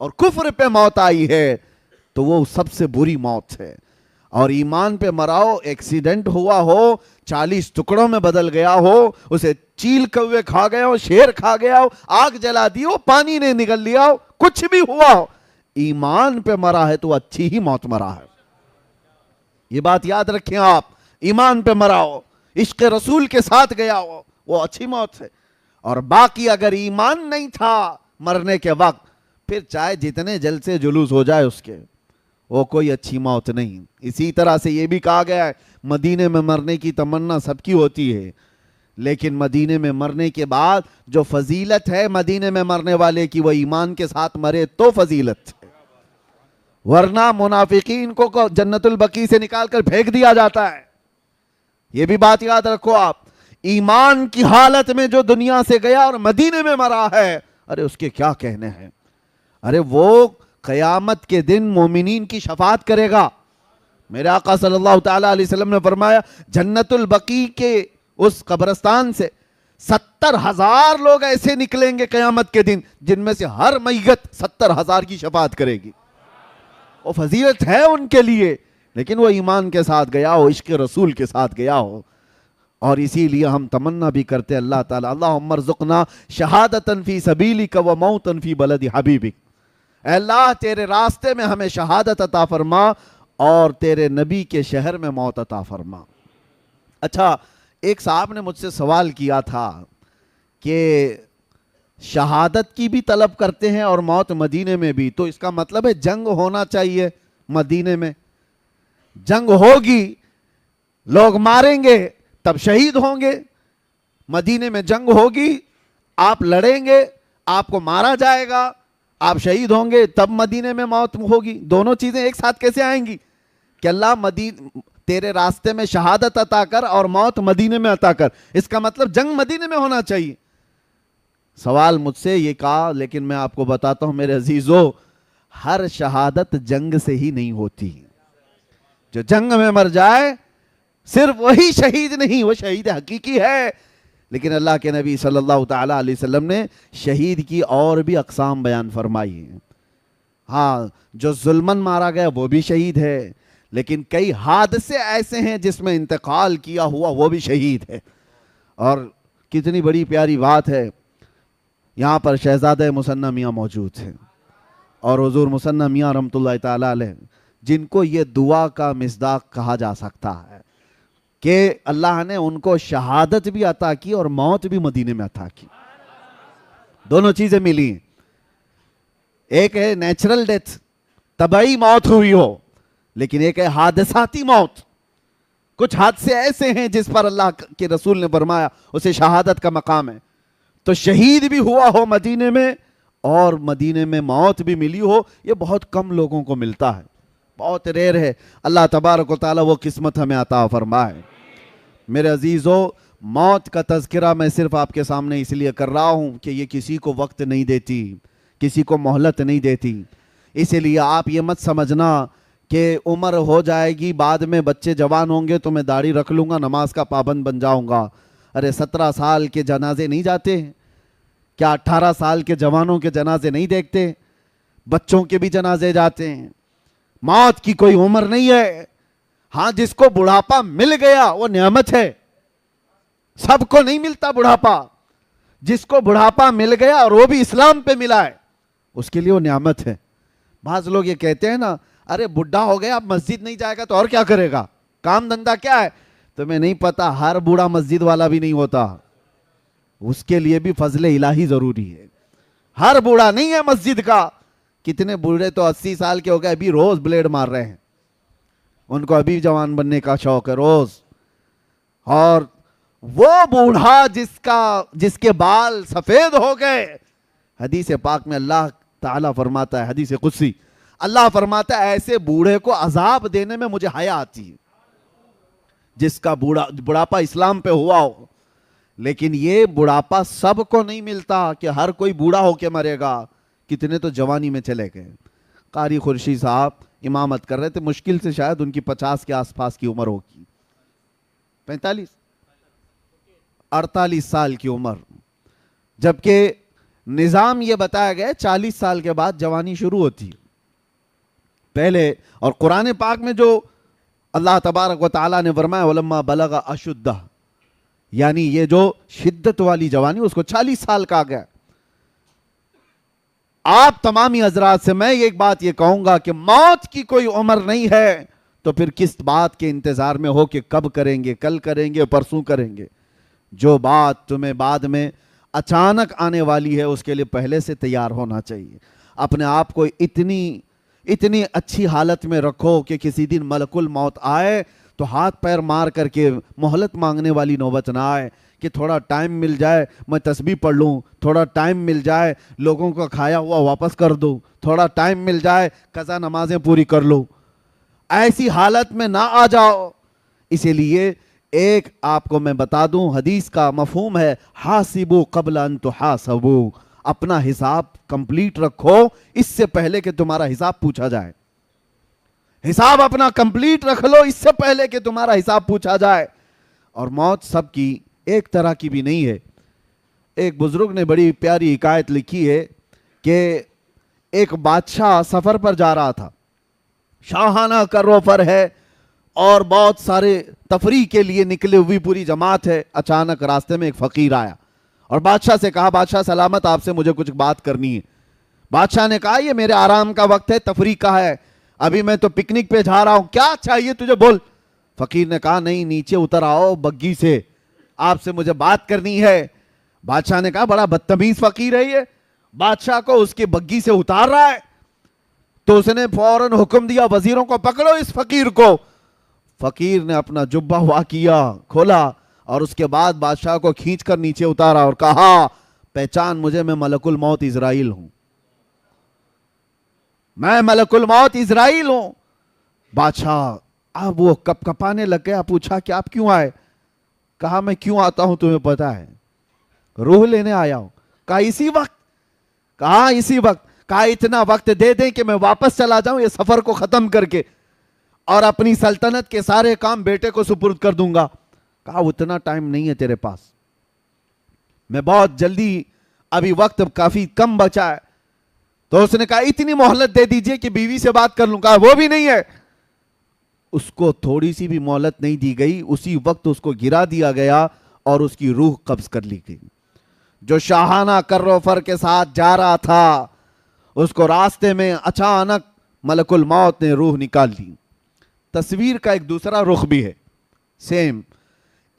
Speaker 1: اور کفر پہ موت آئی ہے تو وہ سب سے بری موت ہے۔ اور ایمان پہ مراؤ، ایکسیڈنٹ ہوا ہو، 40 ٹکڑوں میں بدل گیا ہو، اسے چیل کوے کھا گیا ہو، شیر کھا گیا ہو، آگ جلا دی ہو، پانی نے نگل لیا ہو، کچھ بھی ہوا ہو، ایمان پہ مرا ہے تو اچھی ہی موت مرا ہے۔ یہ بات یاد رکھیں آپ، ایمان پہ مرا ہو، عشق رسول کے ساتھ گیا ہو، وہ اچھی موت ہے۔ اور باقی اگر ایمان نہیں تھا مرنے کے وقت، پھر چاہے جتنے جلسے جلوس ہو جائے اس کے، وہ کوئی اچھی موت نہیں۔ اسی طرح سے یہ بھی کہا گیا ہے مدینے میں مرنے کی تمنا سب کی ہوتی ہے، لیکن مدینے میں مرنے کے بعد جو فضیلت ہے مدینے میں مرنے والے کی، وہ ایمان کے ساتھ مرے تو فضیلت ہے، ورنہ منافقین کو جنت البقیع سے نکال کر پھینک دیا جاتا ہے۔ یہ بھی بات یاد رکھو آپ، ایمان کی حالت میں جو دنیا سے گیا اور مدینے میں مرا ہے، ارے اس کے کیا کہنے ہیں؟ ارے وہ قیامت کے دن مومنین کی شفاعت کرے گا۔ میرے آقا صلی اللہ تعالیٰ علیہ وسلم نے فرمایا جنت البقیع کے اس قبرستان سے 70,000 لوگ ایسے نکلیں گے قیامت کے دن جن میں سے ہر میت 70,000 کی شفاعت کرے گی۔ وہ فضیلت ہے ان کے لیے، لیکن وہ ایمان کے ساتھ گیا ہو، عشق رسول کے ساتھ گیا ہو۔ اور اسی لیے ہم تمنا بھی کرتے اللہ تعالیٰ اللہم ارزقنا شہادتاً فی سبیلک و موتاً فی بلد حبیبک، اے اللہ تیرے راستے میں ہمیں شہادت عطا فرما اور تیرے نبی کے شہر میں موت عطا فرما۔ اچھا، ایک صاحب نے مجھ سے سوال کیا تھا کہ شہادت کی بھی طلب کرتے ہیں اور موت مدینے میں بھی، تو اس کا مطلب ہے جنگ ہونا چاہیے مدینے میں، جنگ ہوگی، لوگ ماریں گے تب شہید ہوں گے۔ مدینے میں جنگ ہوگی، آپ لڑیں گے، آپ کو مارا جائے گا، آپ شہید ہوں گے، تب مدینے میں موت ہوگی۔ دونوں چیزیں ایک ساتھ کیسے آئیں گی کہ اللہ تیرے راستے میں شہادت عطا کر اور موت مدینے میں عطا کر؟ اس کا مطلب جنگ مدینے میں ہونا چاہیے۔ سوال مجھ سے یہ کہا، لیکن میں آپ کو بتاتا ہوں میرے عزیزو، ہر شہادت جنگ سے ہی نہیں ہوتی۔ جو جنگ میں مر جائے صرف وہی شہید نہیں، وہ شہید حقیقی ہے لیکن اللہ کے نبی صلی اللہ تعالیٰ علیہ وسلم نے شہید کی اور بھی اقسام بیان فرمائی ہیں. ہاں جو ظلمن مارا گیا وہ بھی شہید ہے، لیکن کئی حادثے ایسے ہیں جس میں انتقال کیا ہوا وہ بھی شہید ہے. اور کتنی بڑی پیاری بات ہے، یہاں پر شہزادہ مصنع میاں موجود ہیں اور حضور مصنع میاں رحمۃ اللہ تعالیٰ علیہ، جن کو یہ دعا کا مصداق کہا جا سکتا ہے کہ اللہ نے ان کو شہادت بھی عطا کی اور موت بھی مدینے میں عطا کی. دونوں چیزیں ملی ہیں. ایک ہے نیچرل ڈیتھ، طبعی موت ہوئی ہو، لیکن ایک ہے حادثاتی موت. کچھ حادثے ایسے ہیں جس پر اللہ کے رسول نے فرمایا اسے شہادت کا مقام ہے. تو شہید بھی ہوا ہو مدینے میں اور مدینے میں موت بھی ملی ہو، یہ بہت کم لوگوں کو ملتا ہے، بہت ریئر ہے. اللہ تبارک و تعالیٰ وہ قسمت ہمیں عطا فرمائے. میرے عزیزو، موت کا تذکرہ میں صرف آپ کے سامنے اس لیے کر رہا ہوں کہ یہ کسی کو وقت نہیں دیتی، کسی کو مہلت نہیں دیتی. اسی لیے آپ یہ مت سمجھنا کہ عمر ہو جائے گی، بعد میں بچے جوان ہوں گے تو میں داڑھی رکھ لوں گا، نماز کا پابند بن جاؤں گا. ارے 17 سال کے جنازے نہیں جاتے ہیں کیا؟ 18 سال کے جوانوں کے جنازے نہیں دیکھتے؟ بچوں کے بھی جنازے جاتے ہیں. موت کی کوئی عمر نہیں ہے. ہاں جس کو بڑھاپا مل گیا وہ نعمت ہے، سب کو نہیں ملتا بڑھاپا. جس کو بڑھاپا مل گیا اور وہ بھی اسلام پہ ملا ہے اس کے لیے وہ نعمت ہے. بعض لوگ یہ کہتے ہیں نا، ارے بڈھا ہو گیا اب مسجد نہیں جائے گا تو اور کیا کرے گا، کام دھندا کیا ہے؟ تمہیں نہیں پتا ہر بوڑھا مسجد والا بھی نہیں ہوتا، اس کے لیے بھی فضل الہی ضروری ہے. ہر بوڑھا نہیں ہے مسجد کا. کتنے بوڑھے تو 80 سال کے ہو گئے ابھی روز بلیڈ مار رہے ہیں، ان کو ابھی جوان بننے کا شوق ہے روز. اور وہ بوڑھا جس کے بال سفید ہو گئے، حدیث پاک میں اللہ تعالیٰ فرماتا ہے، حدیث قدسی اللہ فرماتا ہے ایسے بوڑھے کو عذاب دینے میں مجھے حیا آتی ہے جس کا بڑھاپا اسلام پہ ہوا ہو. لیکن یہ بڑھاپا سب کو نہیں ملتا کہ ہر کوئی بوڑھا ہو کے مرے گا. کتنے تو جوانی میں چلے گئے. قاری خورشید صاحب امامت کر رہے تھے، مشکل سے شاید ان کی 50 کے آس پاس کی عمر ہوگی، 48 سال کی عمر. جبکہ نظام یہ بتایا گیا 40 سال کے بعد جوانی شروع ہوتی پہلے. اور قرآن پاک میں جو اللہ تبارک و تعالیٰ نے فرمایا وَلَمَّا بَلَغَ أَشُدَّهُ، یعنی یہ جو شدت والی جوانی اس کو 40 سال کا گیا. آپ تمامی حضرات سے میں ایک بات یہ کہوں گا کہ موت کی کوئی عمر نہیں ہے، تو پھر کس بات کے انتظار میں ہو کہ کب کریں گے، کل کریں گے، پرسوں کریں گے. جو بات تمہیں بعد میں اچانک آنے والی ہے اس کے لیے پہلے سے تیار ہونا چاہیے. اپنے آپ کو اتنی اچھی حالت میں رکھو کہ کسی دن ملک الموت آئے تو ہاتھ پیر مار کر کے مہلت مانگنے والی نوبت نہ آئے کہ تھوڑا ٹائم مل جائے میں تسبیح پڑھ لوں، تھوڑا ٹائم مل جائے لوگوں کا کھایا ہوا واپس کر دوں، تھوڑا ٹائم مل جائے قضا نمازیں پوری کر لوں. ایسی حالت میں نہ آ جاؤ. اسی لیے ایک آپ کو میں بتا دوں، حدیث کا مفہوم ہے حاسبوا قبل ان تحاسبوا، اپنا حساب کمپلیٹ رکھو اس سے پہلے کہ تمہارا حساب پوچھا جائے. حساب اپنا کمپلیٹ رکھ لو اس سے پہلے کہ تمہارا حساب پوچھا جائے. اور موت سب کی ایک طرح کی بھی نہیں ہے. ایک بزرگ نے بڑی پیاری حکایت لکھی ہے کہ ایک بادشاہ سفر پر جا رہا تھا، شاہانہ کروفر ہے اور بہت سارے تفریح کے لیے نکلے ہوئی پوری جماعت ہے. اچانک راستے میں ایک فقیر آیا اور بادشاہ سے کہا بادشاہ سلامت، آپ سے مجھے کچھ بات کرنی ہے. بادشاہ نے کہا یہ میرے آرام کا وقت ہے، تفریح کا ہے، ابھی میں تو پکنک پہ جا رہا ہوں، کیا چاہیے تجھے بول. فقیر نے کہا نہیں نیچے اتر آؤ بگی سے، آپ سے مجھے بات کرنی ہے. بادشاہ نے کہا بڑا بدتمیز فقیر ہے یہ، بادشاہ کو اس کی بگی سے اتار رہا ہے. تو اس نے فوراً حکم دیا وزیروں کو پکڑو اس فقیر کو. فقیر نے اپنا جبہ ہوا کیا، کھولا اور اس کے بعد بادشاہ کو کھینچ کر نیچے اتارا اور کہا پہچان مجھے، میں ملک الموت اسرائیل ہوں، میں ملک الموت اسرائیل ہوں. بادشاہ اب وہ کپ کپانے لگ گیا، پوچھا کہ آپ کیوں آئے؟ کہا میں کیوں آتا ہوں تمہیں پتا ہے، روح لینے آیا ہوں. کہا اسی وقت؟ کہا اسی وقت. کہا اتنا وقت دے دیں کہ میں واپس چلا جاؤں یہ سفر کو ختم کر کے اور اپنی سلطنت کے سارے کام بیٹے کو سپرد کر دوں گا. کہا اتنا ٹائم نہیں ہے تیرے پاس. میں بہت جلدی، ابھی وقت کافی کم بچا ہے. تو اس نے کہا اتنی مہلت دے دیجئے کہ بیوی سے بات کر لوں. کہا وہ بھی نہیں ہے. اس کو تھوڑی سی بھی مہلت نہیں دی گئی، اسی وقت اس کو گرا دیا گیا اور اس کی روح قبض کر لی گئی. جو شاہانہ کر و فر کے ساتھ جا رہا تھا، اس کو راستے میں اچانک ملک الموت نے روح نکال لی. تصویر کا ایک دوسرا رخ بھی ہے سیم.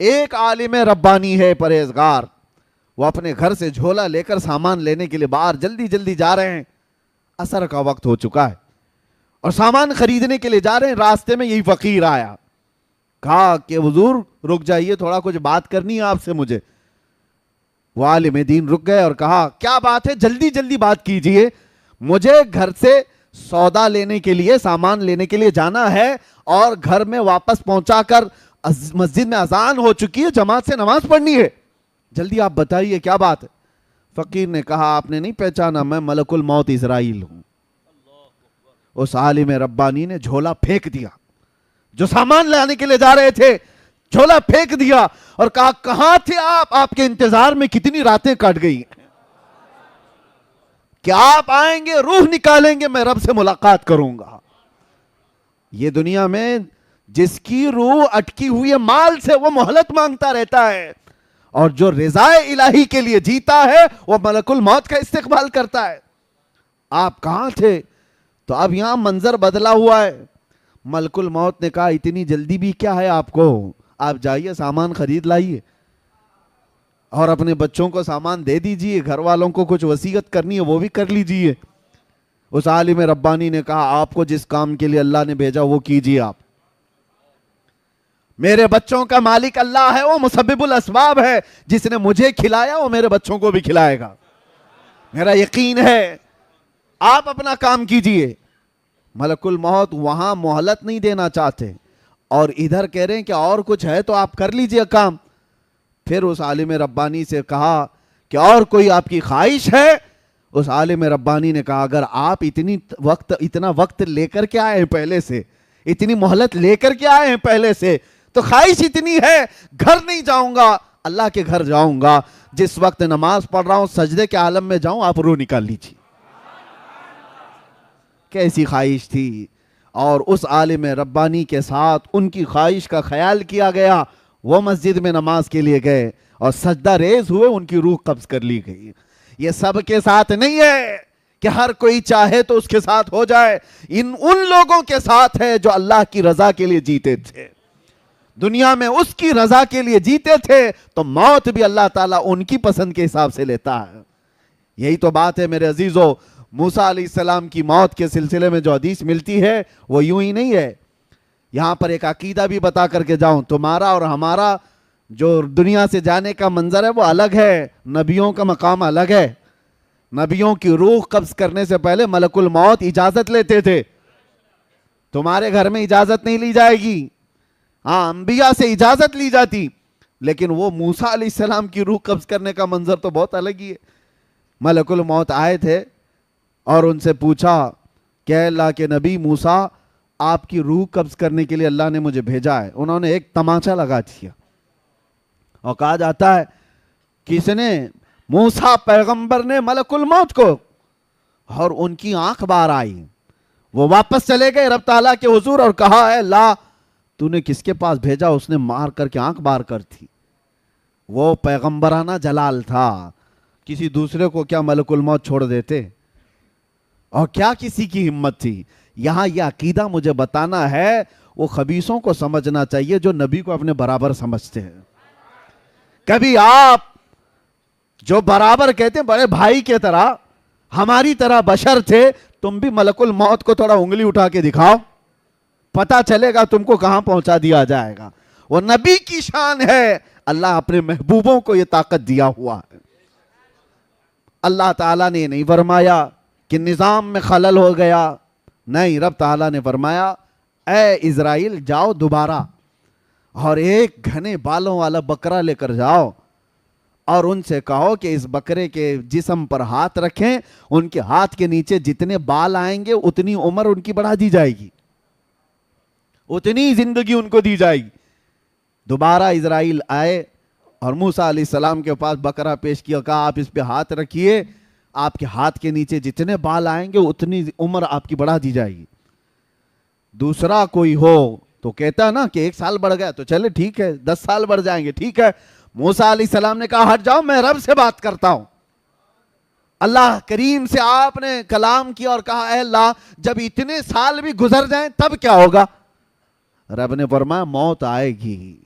Speaker 1: ایک عالم ربانی ہے پرہیزگار، وہ اپنے گھر سے جھولا لے کر سامان لینے کے لیے باہر جلدی جلدی جا رہے ہیں. عصر کا وقت ہو چکا ہے اور سامان خریدنے کے لیے جا رہے ہیں. راستے میں یہی فقیر آیا. کہا کہ حضور رک جائیے، تھوڑا کچھ بات کرنی ہے آپ سے مجھے. وہ عالم دین رک گئے اور کہا کیا بات ہے، جلدی جلدی بات کیجئے، مجھے گھر سے سودا لینے کے لیے، سامان لینے کے لیے جانا ہے اور گھر میں واپس پہنچا کر مسجد میں اذان ہو چکی ہے، جماعت سے نماز پڑھنی ہے، جلدی آپ بتائیے کیا بات ہے. فقیر نے کہا آپ نے نہیں پہچانا، میں ملک الموت اسرائیل ہوں. اس عالم ربانی نے جھولا پھینک دیا، جو سامان لانے کے لیے جا رہے تھے جھولا پھینک دیا اور کہا کہاں تھے آپ کے انتظار میں کتنی راتیں کٹ گئی، کہ آپ آئیں گے، روح نکالیں گے، میں رب سے ملاقات کروں گا. یہ دنیا میں جس کی روح اٹکی ہوئی ہے مال سے، وہ مہلت مانگتا رہتا ہے، اور جو رضا الہی کے لیے جیتا ہے وہ ملک الموت کا استقبال کرتا ہے. آپ کہاں تھے؟ تو اب یہاں منظر بدلا ہوا ہے. ملک الموت نے کہا اتنی جلدی بھی کیا ہے آپ کو، آپ جائیے سامان خرید لائیے اور اپنے بچوں کو سامان دے دیجئے، گھر والوں کو کچھ وصیت کرنی ہے وہ بھی کر لیجئے. اس عالم ربانی نے کہا آپ کو جس کام کے لیے اللہ نے بھیجا وہ کیجئے. آپ، میرے بچوں کا مالک اللہ ہے، وہ مسبب الاسباب ہے، جس نے مجھے کھلایا وہ میرے بچوں کو بھی کھلائے گا، میرا یقین ہے، آپ اپنا کام کیجئے. ملک الموت وہاں مہلت نہیں دینا چاہتے اور ادھر کہہ رہے ہیں کہ اور کچھ ہے تو آپ کر لیجئے کام. پھر اس عالم ربانی سے کہا کہ اور کوئی آپ کی خواہش ہے؟ اس عالم ربانی نے کہا اگر آپ اتنا وقت لے کر کے آئے ہیں پہلے سے، اتنی مہلت لے کر کے آئے ہیں پہلے سے، تو خواہش اتنی ہے، گھر نہیں جاؤں گا، اللہ کے گھر جاؤں گا، جس وقت نماز پڑھ رہا ہوں سجدے کے عالم میں جاؤں، آپ روح نکال لیجیے. کیسی خواہش تھی. اور اس عالم ربانی کے ساتھ ان کی خواہش کا خیال کیا گیا. وہ مسجد میں نماز کے لیے گئے اور سجدہ ریز ہوئے، ان کی روح قبض کر لی گئی. یہ سب کے ساتھ نہیں ہے کہ ہر کوئی چاہے تو اس کے ساتھ ہو جائے. ان لوگوں کے ساتھ ہے جو اللہ کی رضا کے لیے جیتے تھے، دنیا میں اس کی رضا کے لیے جیتے تھے، تو موت بھی اللہ تعالیٰ ان کی پسند کے حساب سے لیتا ہے. یہی تو بات ہے میرے عزیزو. موسیٰ علیہ السلام کی موت کے سلسلے میں جو حدیث ملتی ہے وہ یوں ہی نہیں ہے. یہاں پر ایک عقیدہ بھی بتا کر کے جاؤں، تمہارا اور ہمارا جو دنیا سے جانے کا منظر ہے وہ الگ ہے، نبیوں کا مقام الگ ہے. نبیوں کی روح قبض کرنے سے پہلے ملک الموت اجازت لیتے تھے. تمہارے گھر میں اجازت نہیں لی جائے گی، ہاں انبیاء سے اجازت لی جاتی، لیکن وہ موسیٰ علیہ السلام کی روح قبض کرنے کا منظر تو بہت الگ ہی ہے. ملک الموت آئے تھے اور ان سے پوچھا کہ اللہ کے نبی موسیٰ، آپ کی روح قبض کرنے کے لیے اللہ نے مجھے بھیجا ہے. انہوں نے ایک تماچا لگا دیا اور کہا جاتا ہے کس نے؟ موسیٰ پیغمبر نے ملک الموت کو. اور ان کی آنکھ باہر آئی، وہ واپس چلے گئے رب تعالیٰ کے حضور اور کہا اے اللہ تو نے کس کے پاس بھیجا؟ اس نے مار کر کے آنکھ باہر کر تھی. وہ پیغمبرانہ جلال تھا، کسی دوسرے کو کیا ملک الموت چھوڑ دیتے؟ اور کیا کسی کی ہمت تھی؟ یہاں یہ عقیدہ مجھے بتانا ہے، وہ خبیثوں کو سمجھنا چاہیے جو نبی کو اپنے برابر سمجھتے ہیں. کبھی آپ جو برابر کہتے ہیں بڑے بھائی کے طرح، ہماری طرح بشر تھے، تم بھی ملک الموت کو تھوڑا انگلی اٹھا کے دکھاؤ، پتا چلے گا تم کو کہاں پہنچا دیا جائے گا. وہ نبی کی شان ہے، اللہ اپنے محبوبوں کو یہ طاقت دیا ہوا ہے. اللہ تعالیٰ نے نہیں فرمایا کہ نظام میں خلل ہو گیا، نہیں، رب تعالیٰ نے فرمایا اے اسرائیل جاؤ دوبارہ اور ایک گھنے بالوں والا بکرا لے کر جاؤ اور ان سے کہو کہ اس بکرے کے جسم پر ہاتھ رکھیں، ان کے ہاتھ کے نیچے جتنے بال آئیں گے اتنی عمر ان کی بڑھا دی جائے گی، اتنی زندگی ان کو دی جائے گی. دوبارہ اسرائیل آئے اور موسیٰ علیہ السلام کے پاس بکرا پیش کیا، کہا آپ اس پہ ہاتھ رکھیے، آپ کے ہاتھ کے نیچے جتنے بال آئیں گے اتنی عمر آپ کی بڑھا دی جائے گی۔ دوسرا کوئی ہو تو کہتا ہے نا کہ 1 سال بڑھ گیا تو چلے ٹھیک ہے، 10 سال بڑھ جائیں گے ٹھیک ہے۔ موسیٰ علیہ السلام نے کہا ہٹ جاؤ، میں رب سے بات کرتا ہوں۔ اللہ کریم سے آپ نے کلام کیا اور کہا اے اللہ جب اتنے سال بھی گزر جائیں تب کیا ہوگا؟ رب نے فرمایا موت آئے گی،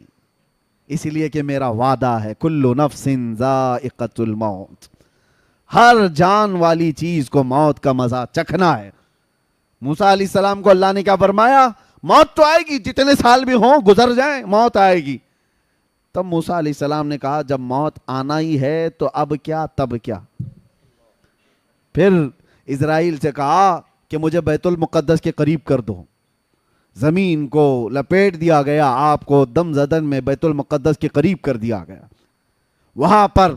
Speaker 1: اس لیے کہ میرا وعدہ ہے کل نفس ذائقۃ الموت، ہر جان والی چیز کو موت کا مزہ چکھنا ہے۔ موسیٰ علیہ السلام کو اللہ نے کیا فرمایا؟ موت تو آئے گی، جتنے سال بھی ہوں گزر جائیں موت آئے گی۔ تب موسیٰ علیہ السلام نے کہا جب موت آنا ہی ہے تو اب کیا تب کیا؟ پھر اسرائیل سے کہا کہ مجھے بیت المقدس کے قریب کر دو، زمین کو لپیٹ دیا گیا، آپ کو دم زدن میں بیت المقدس کے قریب کر دیا گیا۔ وہاں پر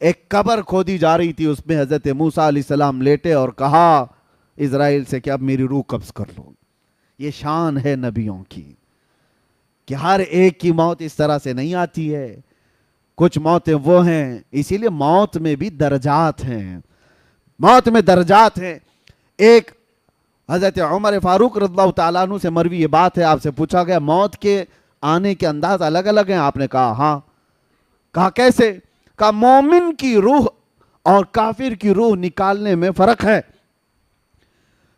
Speaker 1: ایک قبر کھودی جا رہی تھی، اس میں حضرت موسیٰ علیہ السلام لیٹے اور کہا اسرائیل سے کہ اب میری روح قبض کر لو۔ یہ شان ہے نبیوں کی کہ ہر ایک کی موت اس طرح سے نہیں آتی ہے، کچھ موتیں وہ ہیں، اسی لیے موت میں بھی درجات ہیں، موت میں درجات ہیں۔ ایک حضرت عمر فاروق رضی اللہ تعالیٰ عنہ سے مروی یہ بات ہے، آپ سے پوچھا گیا موت کے آنے کے انداز الگ الگ ہیں؟ آپ نے کہا ہاں۔ کہا کیسے؟ کہا مومن کی روح اور کافر کی روح نکالنے میں فرق ہے،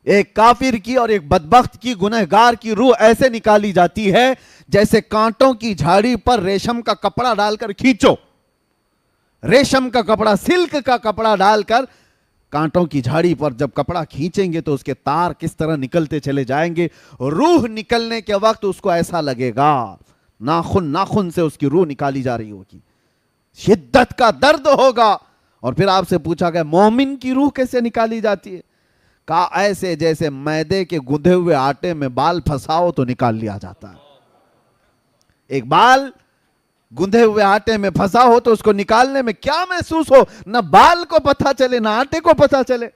Speaker 1: ایک کافر کی اور ایک بدبخت کی گنہگار کی روح ایسے نکالی جاتی ہے جیسے کانٹوں کی جھاڑی پر ریشم کا کپڑا ڈال کر کھینچو، ریشم کا کپڑا، سلک کا کپڑا ڈال کر کانٹوں کی جھاڑی پر جب کپڑا کھینچیں گے تو اس کے تار کس طرح نکلتے چلے جائیں گے، روح نکلنے کے وقت اس کو ایسا لگے گا ناخن ناخن سے اس کی روح نکالی جا رہی ہوگی، شدت کا درد ہوگا۔ اور پھر آپ سے پوچھا گیا مومن کی روح کیسے نکالی جاتی ہے؟ کہا ایسے جیسے میدے کے گندھے ہوئے آٹے میں بال پھنساؤ تو نکال لیا جاتا ہے، ایک بال گندھے ہوئے آٹے میں پھنسا ہو تو اس کو نکالنے میں کیا محسوس ہو، نہ بال کو پتہ چلے نہ آٹے کو پتہ چلے۔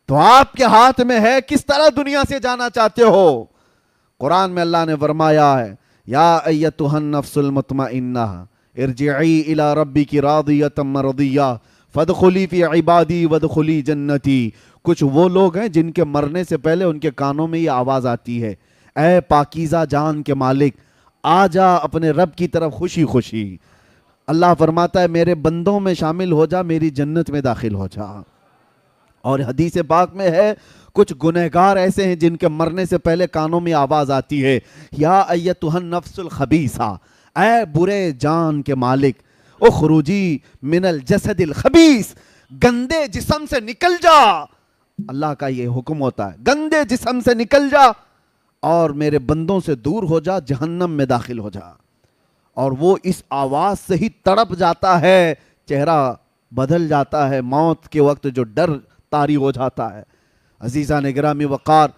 Speaker 1: تو آپ کے ہاتھ میں ہے کس طرح دنیا سے جانا چاہتے ہو۔ قرآن میں اللہ نے فرمایا ہے یا ایتھا النفس المطمئنہ ارجعی الی ربک راضیۃ مرضیہ فادخلی فی عبادی وادخلی جنتی۔ کچھ وہ لوگ ہیں جن کے مرنے سے پہلے ان کے کانوں میں یہ آواز آتی ہے اے پاکیزہ جان کے مالک آ جا اپنے رب کی طرف خوشی خوشی۔ اللہ فرماتا ہے میرے بندوں میں شامل ہو جا، میری جنت میں داخل ہو جا۔ اور حدیث پاک میں ہے کچھ گنہگار ایسے ہیں جن کے مرنے سے پہلے کانوں میں آواز آتی ہے یا ایتھا النفس الخبیثہ، اے برے جان کے مالک اخرجی من الجسد الخبیث، گندے جسم سے نکل جا۔ اللہ کا یہ حکم ہوتا ہے گندے جسم سے نکل جا اور میرے بندوں سے دور ہو جا، جہنم میں داخل ہو جا۔ اور وہ اس آواز سے ہی تڑپ جاتا ہے، چہرہ بدل جاتا ہے، موت کے وقت جو ڈر طاری ہو جاتا ہے۔ عزیزان گرامی وقار،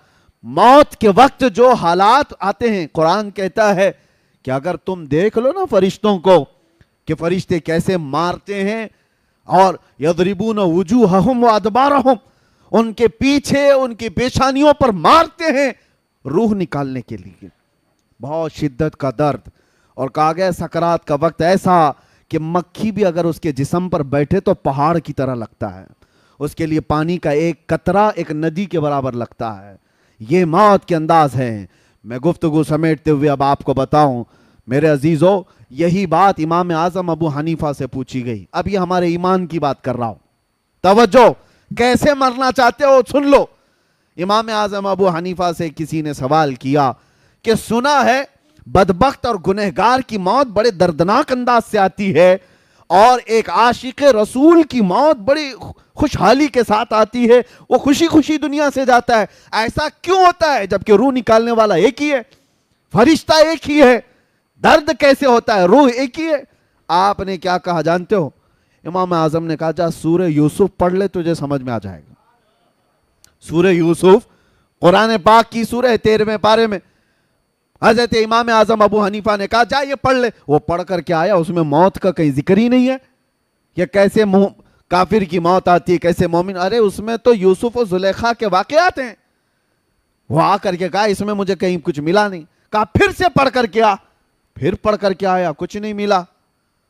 Speaker 1: موت کے وقت جو حالات آتے ہیں، قرآن کہتا ہے کہ اگر تم دیکھ لو نا فرشتوں کو کہ فرشتے کیسے مارتے ہیں اور یضربون وجوہہم وادبارہم، ان کے پیچھے ان کی پیشانیوں پر مارتے ہیں روح نکالنے کے لیے، بہت شدت کا درد۔ اور کہا گیا سکرات کا وقت ایسا کہ مکھی بھی اگر اس کے جسم پر بیٹھے تو پہاڑ کی طرح لگتا ہے، اس کے لیے پانی کا ایک قطرہ ایک ندی کے برابر لگتا ہے۔ یہ موت کے انداز ہیں۔ میں گفتگو سمیٹتے ہوئے اب آپ کو بتاؤں میرے عزیزو، یہی بات امام اعظم ابو حنیفہ سے پوچھی گئی۔ اب یہ ہمارے ایمان کی بات کر رہا ہوں، توجہ، کیسے مرنا چاہتے ہو سن لو۔ امام اعظم ابو حنیفہ سے کسی نے سوال کیا کہ سنا ہے بدبخت اور گنہگار کی موت بڑے دردناک انداز سے آتی ہے اور ایک عاشق رسول کی موت بڑی خوشحالی کے ساتھ آتی ہے، وہ خوشی خوشی دنیا سے جاتا ہے، ایسا کیوں ہوتا ہے جبکہ روح نکالنے والا ایک ہی ہے، فرشتہ ایک ہی ہے، درد کیسے ہوتا ہے، روح ایک ہی ہے؟ آپ نے کیا کہا جانتے ہو؟ امام اعظم نے کہا جا سورہ یوسف پڑھ لے تجھے سمجھ میں آ جائے گا۔ سورہ یوسف قرآن پاک کی سورہ 13ویں پارے میں حضرت امام اعظم ابو حنیفہ نے کہا جا یہ پڑھ لے۔ وہ پڑھ کر کے آیا، اس میں موت کا کہیں ذکر ہی نہیں ہے، کہ کیسے کافر کی موت آتی ہے، کیسے مومن، ارے اس میں تو یوسف و زلیخا کے واقعات ہیں۔ وہ آ کر کے کہا اس میں مجھے کہیں کچھ ملا نہیں۔ کہا پھر سے پڑھ کر کے آ، پھر پڑھ کر کے آیا، کچھ نہیں ملا۔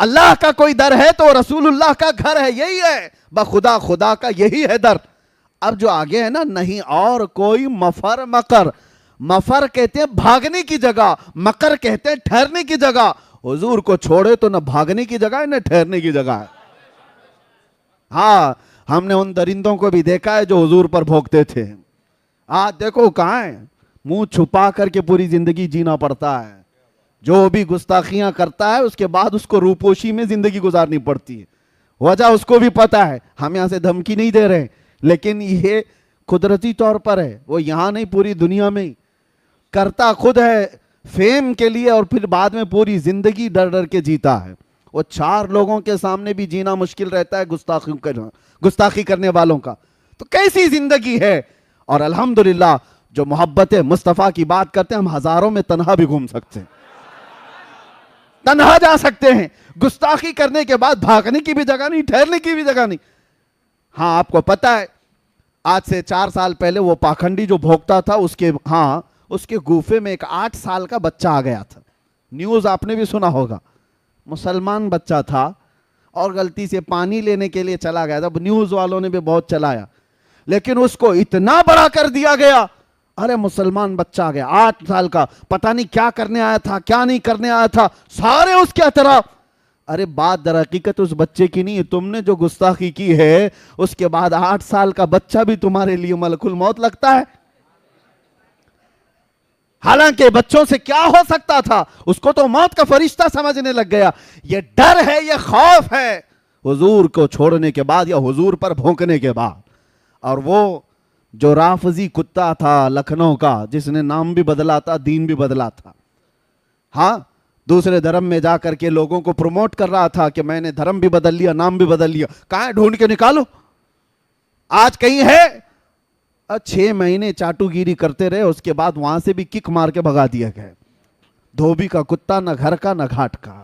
Speaker 1: اللہ کا کوئی در ہے تو رسول اللہ کا گھر ہے، یہی ہے بخدا خدا کا یہی ہے در۔ اب جو آگے ہے نا، نہیں اور کوئی مفر مکر، مفر کہتے ہیں بھاگنے کی جگہ، مکر کہتے ہیں ٹھہرنے کی جگہ۔ حضور کو چھوڑے تو نہ بھاگنے کی جگہ ہے نہ ٹھہرنے کی جگہ ہے۔ ہاں ہم نے ان درندوں کو بھی دیکھا ہے جو حضور پر بھونکتے تھے، آج دیکھو کہاں ہے، منہ چھپا کر کے پوری زندگی جینا پڑتا ہے۔ جو بھی گستاخیاں کرتا ہے اس کے بعد اس کو روپوشی میں زندگی گزارنی پڑتی ہے، وجہ اس کو بھی پتا ہے۔ ہم یہاں سے دھمکی نہیں دے رہے، لیکن یہ قدرتی طور پر ہے، وہ یہاں نہیں پوری دنیا میں کرتا خود ہے فیم کے لیے، اور پھر بعد میں پوری زندگی ڈر ڈر کے جیتا ہے۔ وہ چار لوگوں کے سامنے بھی جینا مشکل رہتا ہے گستاخی کرنے والوں کا، تو کیسی زندگی ہے۔ اور الحمدللہ جو محبت مصطفیٰ کی بات کرتے ہیں، ہم ہزاروں میں تنہا بھی گھوم سکتے ہیں، تنہا جا سکتے ہیں۔ گستاخی کرنے کے بعد بھاگنے کی بھی جگہ نہیں، ٹھہرنے کی بھی جگہ نہیں۔ ہاں آپ کو پتا ہے آج سے 4 سال پہلے وہ پاکھنڈی جو بھوکتا تھا، اس کے گوفے میں ایک 8 سال کا بچہ آ گیا تھا۔ نیوز آپ نے بھی سنا ہوگا، مسلمان بچہ تھا اور غلطی سے پانی لینے کے لیے چلا گیا تھا۔ نیوز والوں نے بھی بہت چلایا، لیکن اس کو اتنا بڑا کر دیا گیا، ارے مسلمان بچہ آ گیا 8 سال کا، پتہ نہیں کیا کرنے آیا تھا کیا نہیں کرنے آیا تھا، سارے اس کے اطراف۔ ارے بات در حقیقت اس بچے کی نہیں ہے، تم نے جو گستاخی کی ہے اس کے بعد 8 سال کا بچہ بھی تمہارے لیے ملک الموت لگتا ہے۔ حالانکہ بچوں سے کیا ہو سکتا تھا، اس کو تو موت کا فرشتہ سمجھنے لگ گیا۔ یہ ڈر ہے، یہ خوف ہے حضور کو چھوڑنے کے بعد یا حضور پر بھونکنے کے بعد۔ اور وہ جو رافضی کتا تھا لکھنؤ کا، جس نے نام بھی بدلا تھا دین بھی بدلا تھا، ہاں دوسرے دھرم میں جا کر کے لوگوں کو پروموٹ کر رہا تھا کہ میں نے دھرم بھی بدل لیا نام بھی بدل لیا، کہاں ہے ڈھونڈ کے نکالو، آج کہیں ہے؟ 6 مہینے چاٹو گیری کرتے رہے، اس کے بعد وہاں سے بھی کک مار کے بھگا دیا گیا۔ دھوبی کا کتا، نہ گھر کا نہ گھاٹ کا۔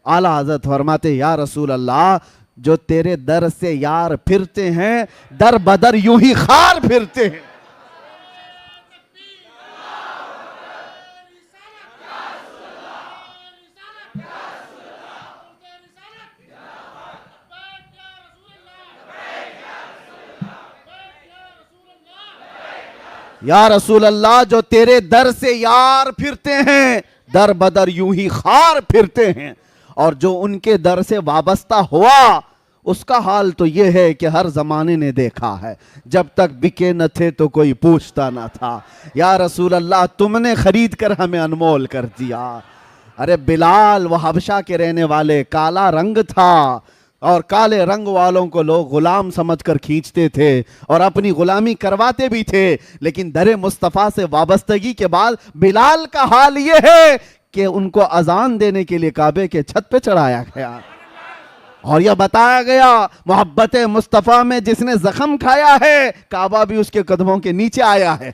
Speaker 1: اعلیٰ حضرت فرماتے یا رسول اللہ، جو تیرے در سے یار پھرتے ہیں در بدر یوں ہی خار پھرتے ہیں۔ یا رسول اللہ، جو تیرے در سے یار پھرتے ہیں در بدر یوں ہی خار پھرتے ہیں، اور جو ان کے در سے وابستہ ہوا اس کا حال تو یہ ہے کہ ہر زمانے نے دیکھا ہے، جب تک بکے نہ تھے تو کوئی پوچھتا نہ تھا۔ یا رسول اللہ، تم نے خرید کر ہمیں انمول کر دیا۔ ارے بلال وہ حبشہ کے رہنے والے، کالا رنگ تھا، اور کالے رنگ والوں کو لوگ غلام سمجھ کر کھینچتے تھے اور اپنی غلامی کرواتے بھی تھے، لیکن در مصطفیٰ سے وابستگی کے بعد بلال کا حال یہ ہے کہ ان کو اذان دینے کے لیے کعبے کے چھت پہ چڑھایا گیا، اور یہ بتایا گیا محبت مصطفیٰ میں جس نے زخم کھایا ہے کعبہ بھی اس کے قدموں کے نیچے آیا ہے،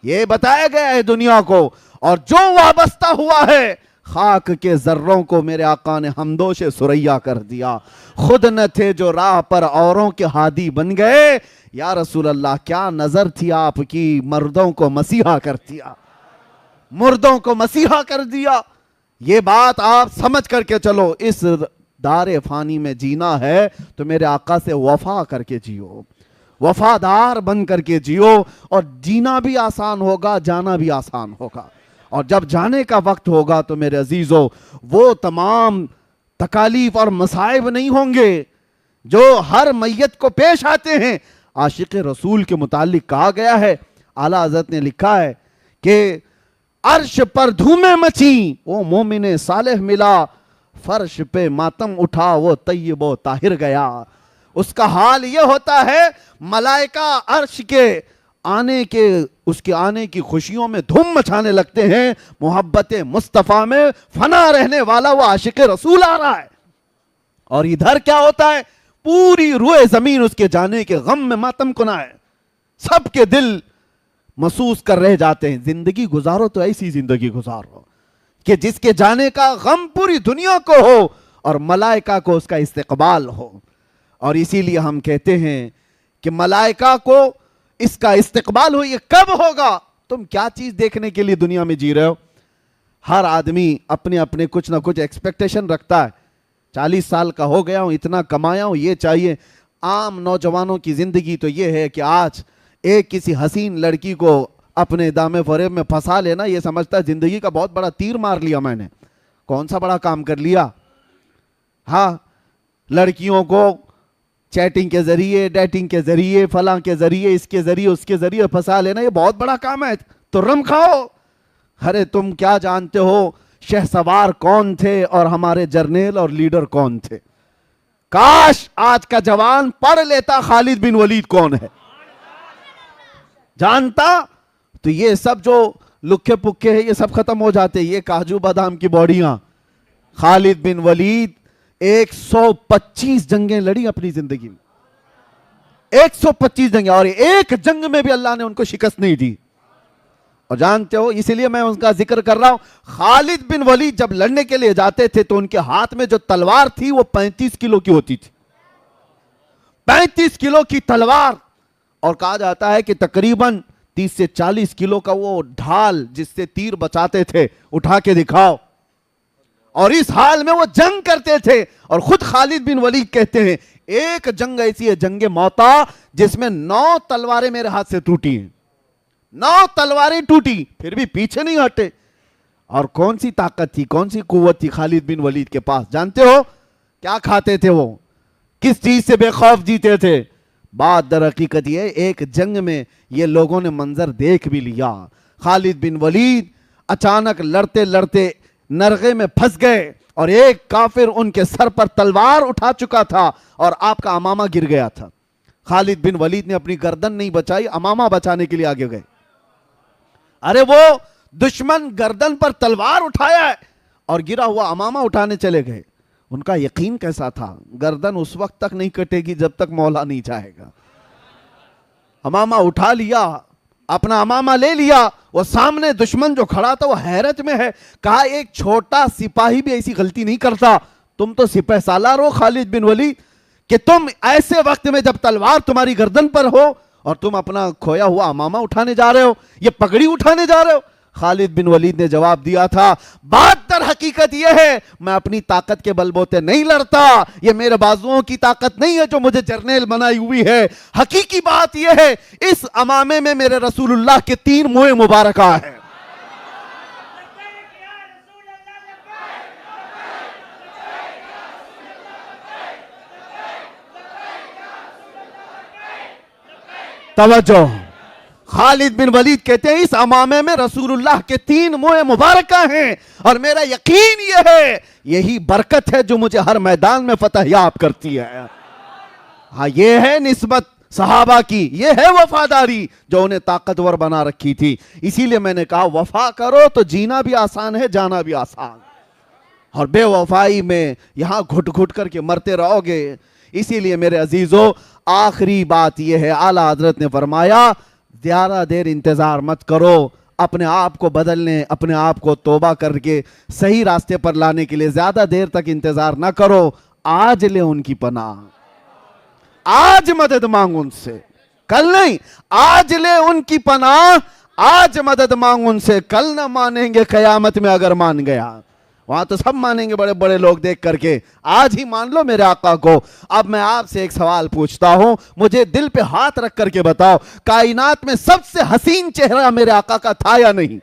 Speaker 1: یہ بتایا گیا ہے دنیا کو۔ اور جو وابستہ ہوا ہے خاک کے ذروں کو میرے آقا نے ہمدوش سریا کر دیا، خود نہ تھے جو راہ پر اوروں کے ہادی بن گئے۔ یا رسول اللہ، کیا نظر تھی آپ کی، مردوں کو مسیحا کر دیا، مردوں کو مسیحا کر دیا۔ یہ بات آپ سمجھ کر کے چلو، اس دار فانی میں جینا ہے تو میرے آقا سے وفا کر کے جیو، وفادار بن کر کے جیو، اور جینا بھی آسان ہوگا، جانا بھی آسان ہوگا۔ اور جب جانے کا وقت ہوگا تو میرے عزیزو وہ تمام تکالیف اور مصائب نہیں ہوں گے جو ہر میت کو پیش آتے ہیں۔ عاشق رسول کے متعلق کہا گیا ہے، اعلیٰ حضرت نے لکھا ہے کہ عرش پر دھومیں مچیں وہ مومن صالح ملا، فرش پہ ماتم اٹھا وہ طیب و طاہر گیا۔ اس کا حال یہ ہوتا ہے، ملائکہ عرش کے اس کے آنے کی خوشیوں میں دھوم مچانے لگتے ہیں، محبت مصطفیٰ میں فنا رہنے والا وہ عاشق رسول آ رہا ہے۔ اور ادھر کیا ہوتا ہے، پوری روئے زمین اس کے جانے کے غم میں ماتم کنا ہے، سب کے دل محسوس کر رہ جاتے ہیں۔ زندگی گزارو تو ایسی زندگی گزارو کہ جس کے جانے کا غم پوری دنیا کو ہو اور ملائکہ کو اس کا استقبال ہو۔ اور اسی لیے ہم کہتے ہیں کہ ملائکہ کو اس کا استقبال ہو، یہ کب ہوگا؟ تم کیا چیز دیکھنے کے لیے دنیا میں جی رہے ہو؟ ہر آدمی اپنے اپنے کچھ نہ کچھ ایکسپیکٹیشن رکھتا ہے. 40 سال کا ہو گیا ہوں, اتنا کمایا ہوں, یہ چاہیے. عام نوجوانوں کی زندگی تو یہ ہے کہ آج ایک کسی حسین لڑکی کو اپنے دامے فریب میں پھنسا لینا, یہ سمجھتا ہے زندگی کا بہت بڑا تیر مار لیا میں نے, کون سا بڑا کام کر لیا. ہاں, لڑکیوں کو چیٹنگ کے ذریعے, ڈیٹنگ کے ذریعے, فلاں کے ذریعے, اس کے ذریعے, اس کے ذریعے پھنسا لینا, یہ بہت بڑا کام ہے. تو رم کھاؤ. ارے تم کیا جانتے ہو شہ سوار کون تھے اور ہمارے جرنیل اور لیڈر کون تھے؟ کاش آج کا جوان پڑھ لیتا خالد بن ولید کون ہے, جانتا تو یہ سب جو لکھے پکے ہیں یہ سب ختم ہو جاتے. یہ کاجو بادام کی باڈیاں. خالد بن ولید 125 جنگیں لڑی اپنی زندگی میں, 125 جنگیں, اور ایک جنگ میں بھی اللہ نے ان کو شکست نہیں دی. اور جانتے ہو, اسی لیے میں ان کا ذکر کر رہا ہوں, خالد بن ولید جب لڑنے کے لیے جاتے تھے تو ان کے ہاتھ میں جو تلوار تھی وہ 35 کلو کی ہوتی تھی. 35 کلو کی تلوار, اور کہا جاتا ہے کہ تقریباً 30 سے 40 کلو کا وہ ڈھال جس سے تیر بچاتے تھے, اٹھا کے دکھاؤ. اور اس حال میں وہ جنگ کرتے تھے. اور خود خالد بن ولید کہتے ہیں ایک جنگ ایسی ہے, جنگ موتا, جس میں 9 تلواریں میرے ہاتھ سے ٹوٹی ہیں. 9 تلواریں ٹوٹی, پھر بھی پیچھے نہیں ہٹے. اور کون سی طاقت تھی, کون سی قوت تھی خالد بن ولید کے پاس؟ جانتے ہو کیا کھاتے تھے وہ, کس چیز سے بے خوف جیتے تھے؟ بات در حقیقت یہ, ایک جنگ میں یہ لوگوں نے منظر دیکھ بھی لیا. خالد بن ولید اچانک لڑتے لڑتے نرغے میں پھنس گئے, اور ایک کافر ان کے سر پر تلوار اٹھا چکا تھا, اور آپ کا امامہ گر گیا تھا. خالد بن ولید نے اپنی گردن نہیں بچائی, امامہ بچانے کے لیے آگے گئے. ارے وہ دشمن گردن پر تلوار اٹھایا ہے اور گرا ہوا امامہ اٹھانے چلے گئے. ان کا یقین کیسا تھا, گردن اس وقت تک نہیں کٹے گی جب تک مولا نہیں چاہے گا. امامہ اٹھا لیا, اپنا امامہ لے لیا. وہ سامنے دشمن جو کھڑا تھا وہ حیرت میں ہے. کہا ایک چھوٹا سپاہی بھی ایسی غلطی نہیں کرتا, تم تو سپہ سالار ہو خالد بن ولید, کہ تم ایسے وقت میں جب تلوار تمہاری گردن پر ہو اور تم اپنا کھویا ہوا امامہ اٹھانے جا رہے ہو, یہ پگڑی اٹھانے جا رہے ہو. خالد بن ولید نے جواب دیا تھا, بات در حقیقت یہ ہے میں اپنی طاقت کے بل بوتے نہیں لڑتا, یہ میرے بازوؤں کی طاقت نہیں ہے جو مجھے جرنیل بنائی ہوئی ہے. حقیقی بات یہ ہے اس امامے میں میرے رسول اللہ کے 3 موئے مبارکہ ہیں. توجہ, خالد بن ولید کہتے ہیں اس امامے میں رسول اللہ کے 3 موئے مبارکہ ہیں, اور میرا یقین یہ ہے یہی برکت ہے جو مجھے ہر میدان میں فتح یاب کرتی ہے. ہاں, یہ ہے نسبت صحابہ کی, یہ ہے وفاداری جو انہیں طاقتور بنا رکھی تھی. اسی لیے میں نے کہا وفا کرو تو جینا بھی آسان ہے, جانا بھی آسان, اور بے وفائی میں یہاں گھٹ گھٹ کر کے مرتے رہو گے. اسی لیے میرے عزیزو, آخری بات یہ ہے, اعلیٰ حضرت نے فرمایا زیادہ دیر انتظار مت کرو, اپنے آپ کو بدلنے, اپنے آپ کو توبہ کر کے صحیح راستے پر لانے کے لیے زیادہ دیر تک انتظار نہ کرو. آج لے ان کی پناہ, آج مدد مانگ ان سے, کل نہیں. آج لے ان کی پناہ, آج مدد مانگ ان سے, کل نہ مانیں گے قیامت میں اگر مان گیا. وہاں تو سب مانیں گے بڑے بڑے لوگ دیکھ کر کے, آج ہی مان لو میرے آقا کو. اب میں آپ سے ایک سوال پوچھتا ہوں, مجھے دل پہ ہاتھ رکھ کر کے بتاؤ, کائنات میں سب سے حسین چہرہ میرے آقا کا تھا یا نہیں؟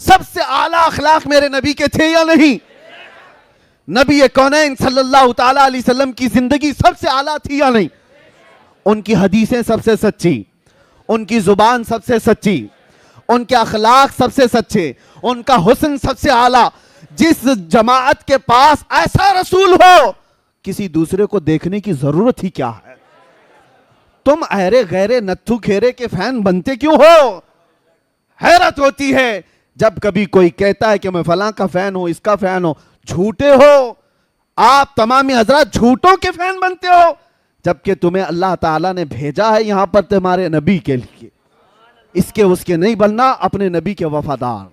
Speaker 1: سب سے اعلیٰ اخلاق میرے نبی کے تھے یا نہیں؟ نبی کونین صلی اللہ تعالیٰ علیہ وسلم کی زندگی سب سے اعلیٰ تھی یا نہیں؟ ان کی حدیثیں سب سے سچی, ان کی زبان سب سے سچی, ان کے اخلاق سب سے سچے, ان کا حسن سب سے اعلیٰ. جس جماعت کے پاس ایسا رسول ہو, کسی دوسرے کو دیکھنے کی ضرورت ہی کیا ہے؟ تم ایرے غیرے نتھو کھیرے کے فین بنتے کیوں ہو؟ حیرت ہوتی ہے جب کبھی کوئی کہتا ہے کہ میں فلاں کا فین ہوں, اس کا فین ہوں. جھوٹے ہو آپ, تمامی حضرات جھوٹوں کے فین بنتے ہو, جبکہ تمہیں اللہ تعالیٰ نے بھیجا ہے یہاں پر تمہارے نبی کے لیے. اس کے اس کے نہیں بننا, اپنے نبی کے وفادار.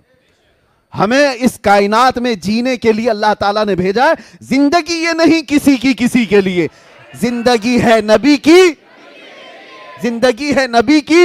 Speaker 1: ہمیں اس کائنات میں جینے کے لیے اللہ تعالیٰ نے بھیجا ہے. زندگی یہ نہیں کسی کے لیے, زندگی ہے نبی کی, زندگی ہے نبی کی.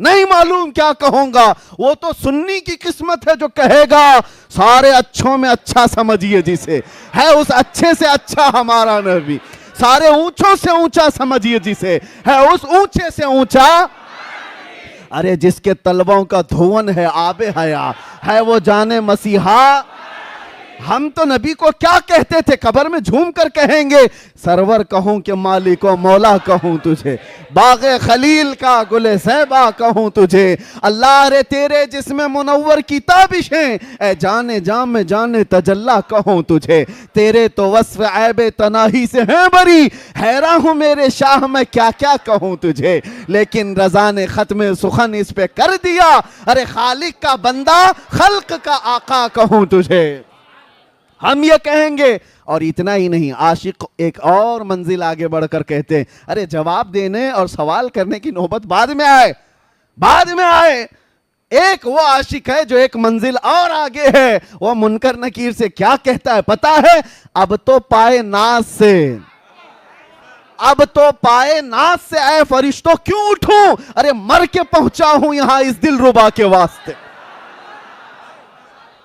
Speaker 1: نہیں معلوم کیا کہوں گا. وہ تو سنی کی قسمت ہے جو کہے گا سارے اچھوں میں اچھا سمجھیے جسے, ہے اس اچھے سے اچھا ہمارا نبی. سارے اونچوں سے اونچا سمجھیے جسے, ہے اس اونچے سے اونچا. ارے جس کے طلبوں کا دھون ہے آب حیا, ہے وہ جانے مسیحا. ہم تو نبی کو کیا کہتے تھے, قبر میں جھوم کر کہیں گے سرور کہوں کہ مالک و مولا کہوں تجھے, باغ خلیل کا گل صیبہ کہوں تجھے. اللہ رے تیرے جسم منور کی تابشیں, اے جانے جام میں جانے تجلی کہوں تجھے. تیرے تو وصف عیب تناہی سے ہیں بری, حیران ہوں میرے شاہ میں کیا کیا کہوں تجھے. لیکن رضا نے ختم سخن اس پہ کر دیا, ارے خالق کا بندہ خلق کا آقا کہوں تجھے. ہم یہ کہیں گے. اور اتنا ہی نہیں, عاشق ایک اور منزل آگے بڑھ کر کہتے ہیں, ارے جواب دینے اور سوال کرنے کی نوبت بعد میں آئے. ایک وہ عاشق ہے جو ایک منزل اور آگے ہے. وہ منکر نکیر سے کیا کہتا ہے پتا ہے, اب تو پائے ناز سے اے فرشتوں کیوں اٹھوں, ارے مر کے پہنچا ہوں یہاں اس دل ربا کے واسطے.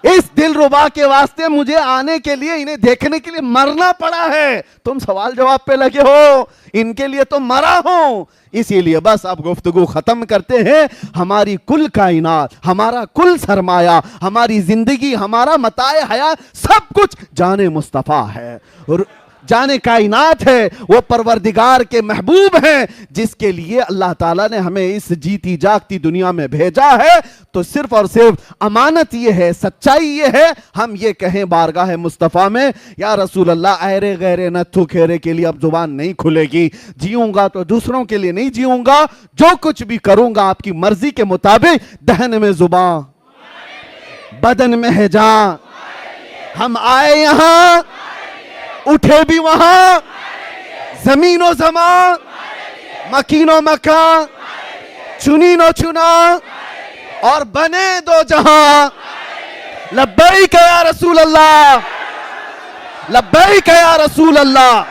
Speaker 1: اس دل ربا کے واسطے مجھے آنے کے لیے, انہیں دیکھنے کے لیے مرنا پڑا ہے. تم سوال جواب پہ لگے ہو, ان کے لیے تو مرا ہوں. اسی لیے بس اب گفتگو ختم کرتے ہیں. ہماری کل کائنات, ہمارا کل سرمایہ, ہماری زندگی, ہمارا متاع حیات, سب کچھ جان مصطفیٰ ہے, جان کائنات ہے. وہ پروردگار کے محبوب ہیں جس کے لیے اللہ تعالیٰ نے ہمیں اس جیتی جاگتی دنیا میں بھیجا ہے. تو صرف اور صرف امانت یہ ہے, سچائی یہ ہے, ہم یہ کہیں بارگاہ مصطفیٰ میں یا رسول اللہ ایرے غیرے نتھو کھیرے کے لیے اب زبان نہیں کھلے گی. جیوں گا تو دوسروں کے لیے نہیں جیوں گا, جو کچھ بھی کروں گا آپ کی مرضی کے مطابق. دہن میں زبان, بدن میں ہے جان, ہم آئے یہاں اٹھے بھی وہاں, زمین و زمان, مکین و مکان, چنین و چنا, اور بنے دو جہاں. لبیک یا رسول اللہ, لبیک یا رسول اللہ.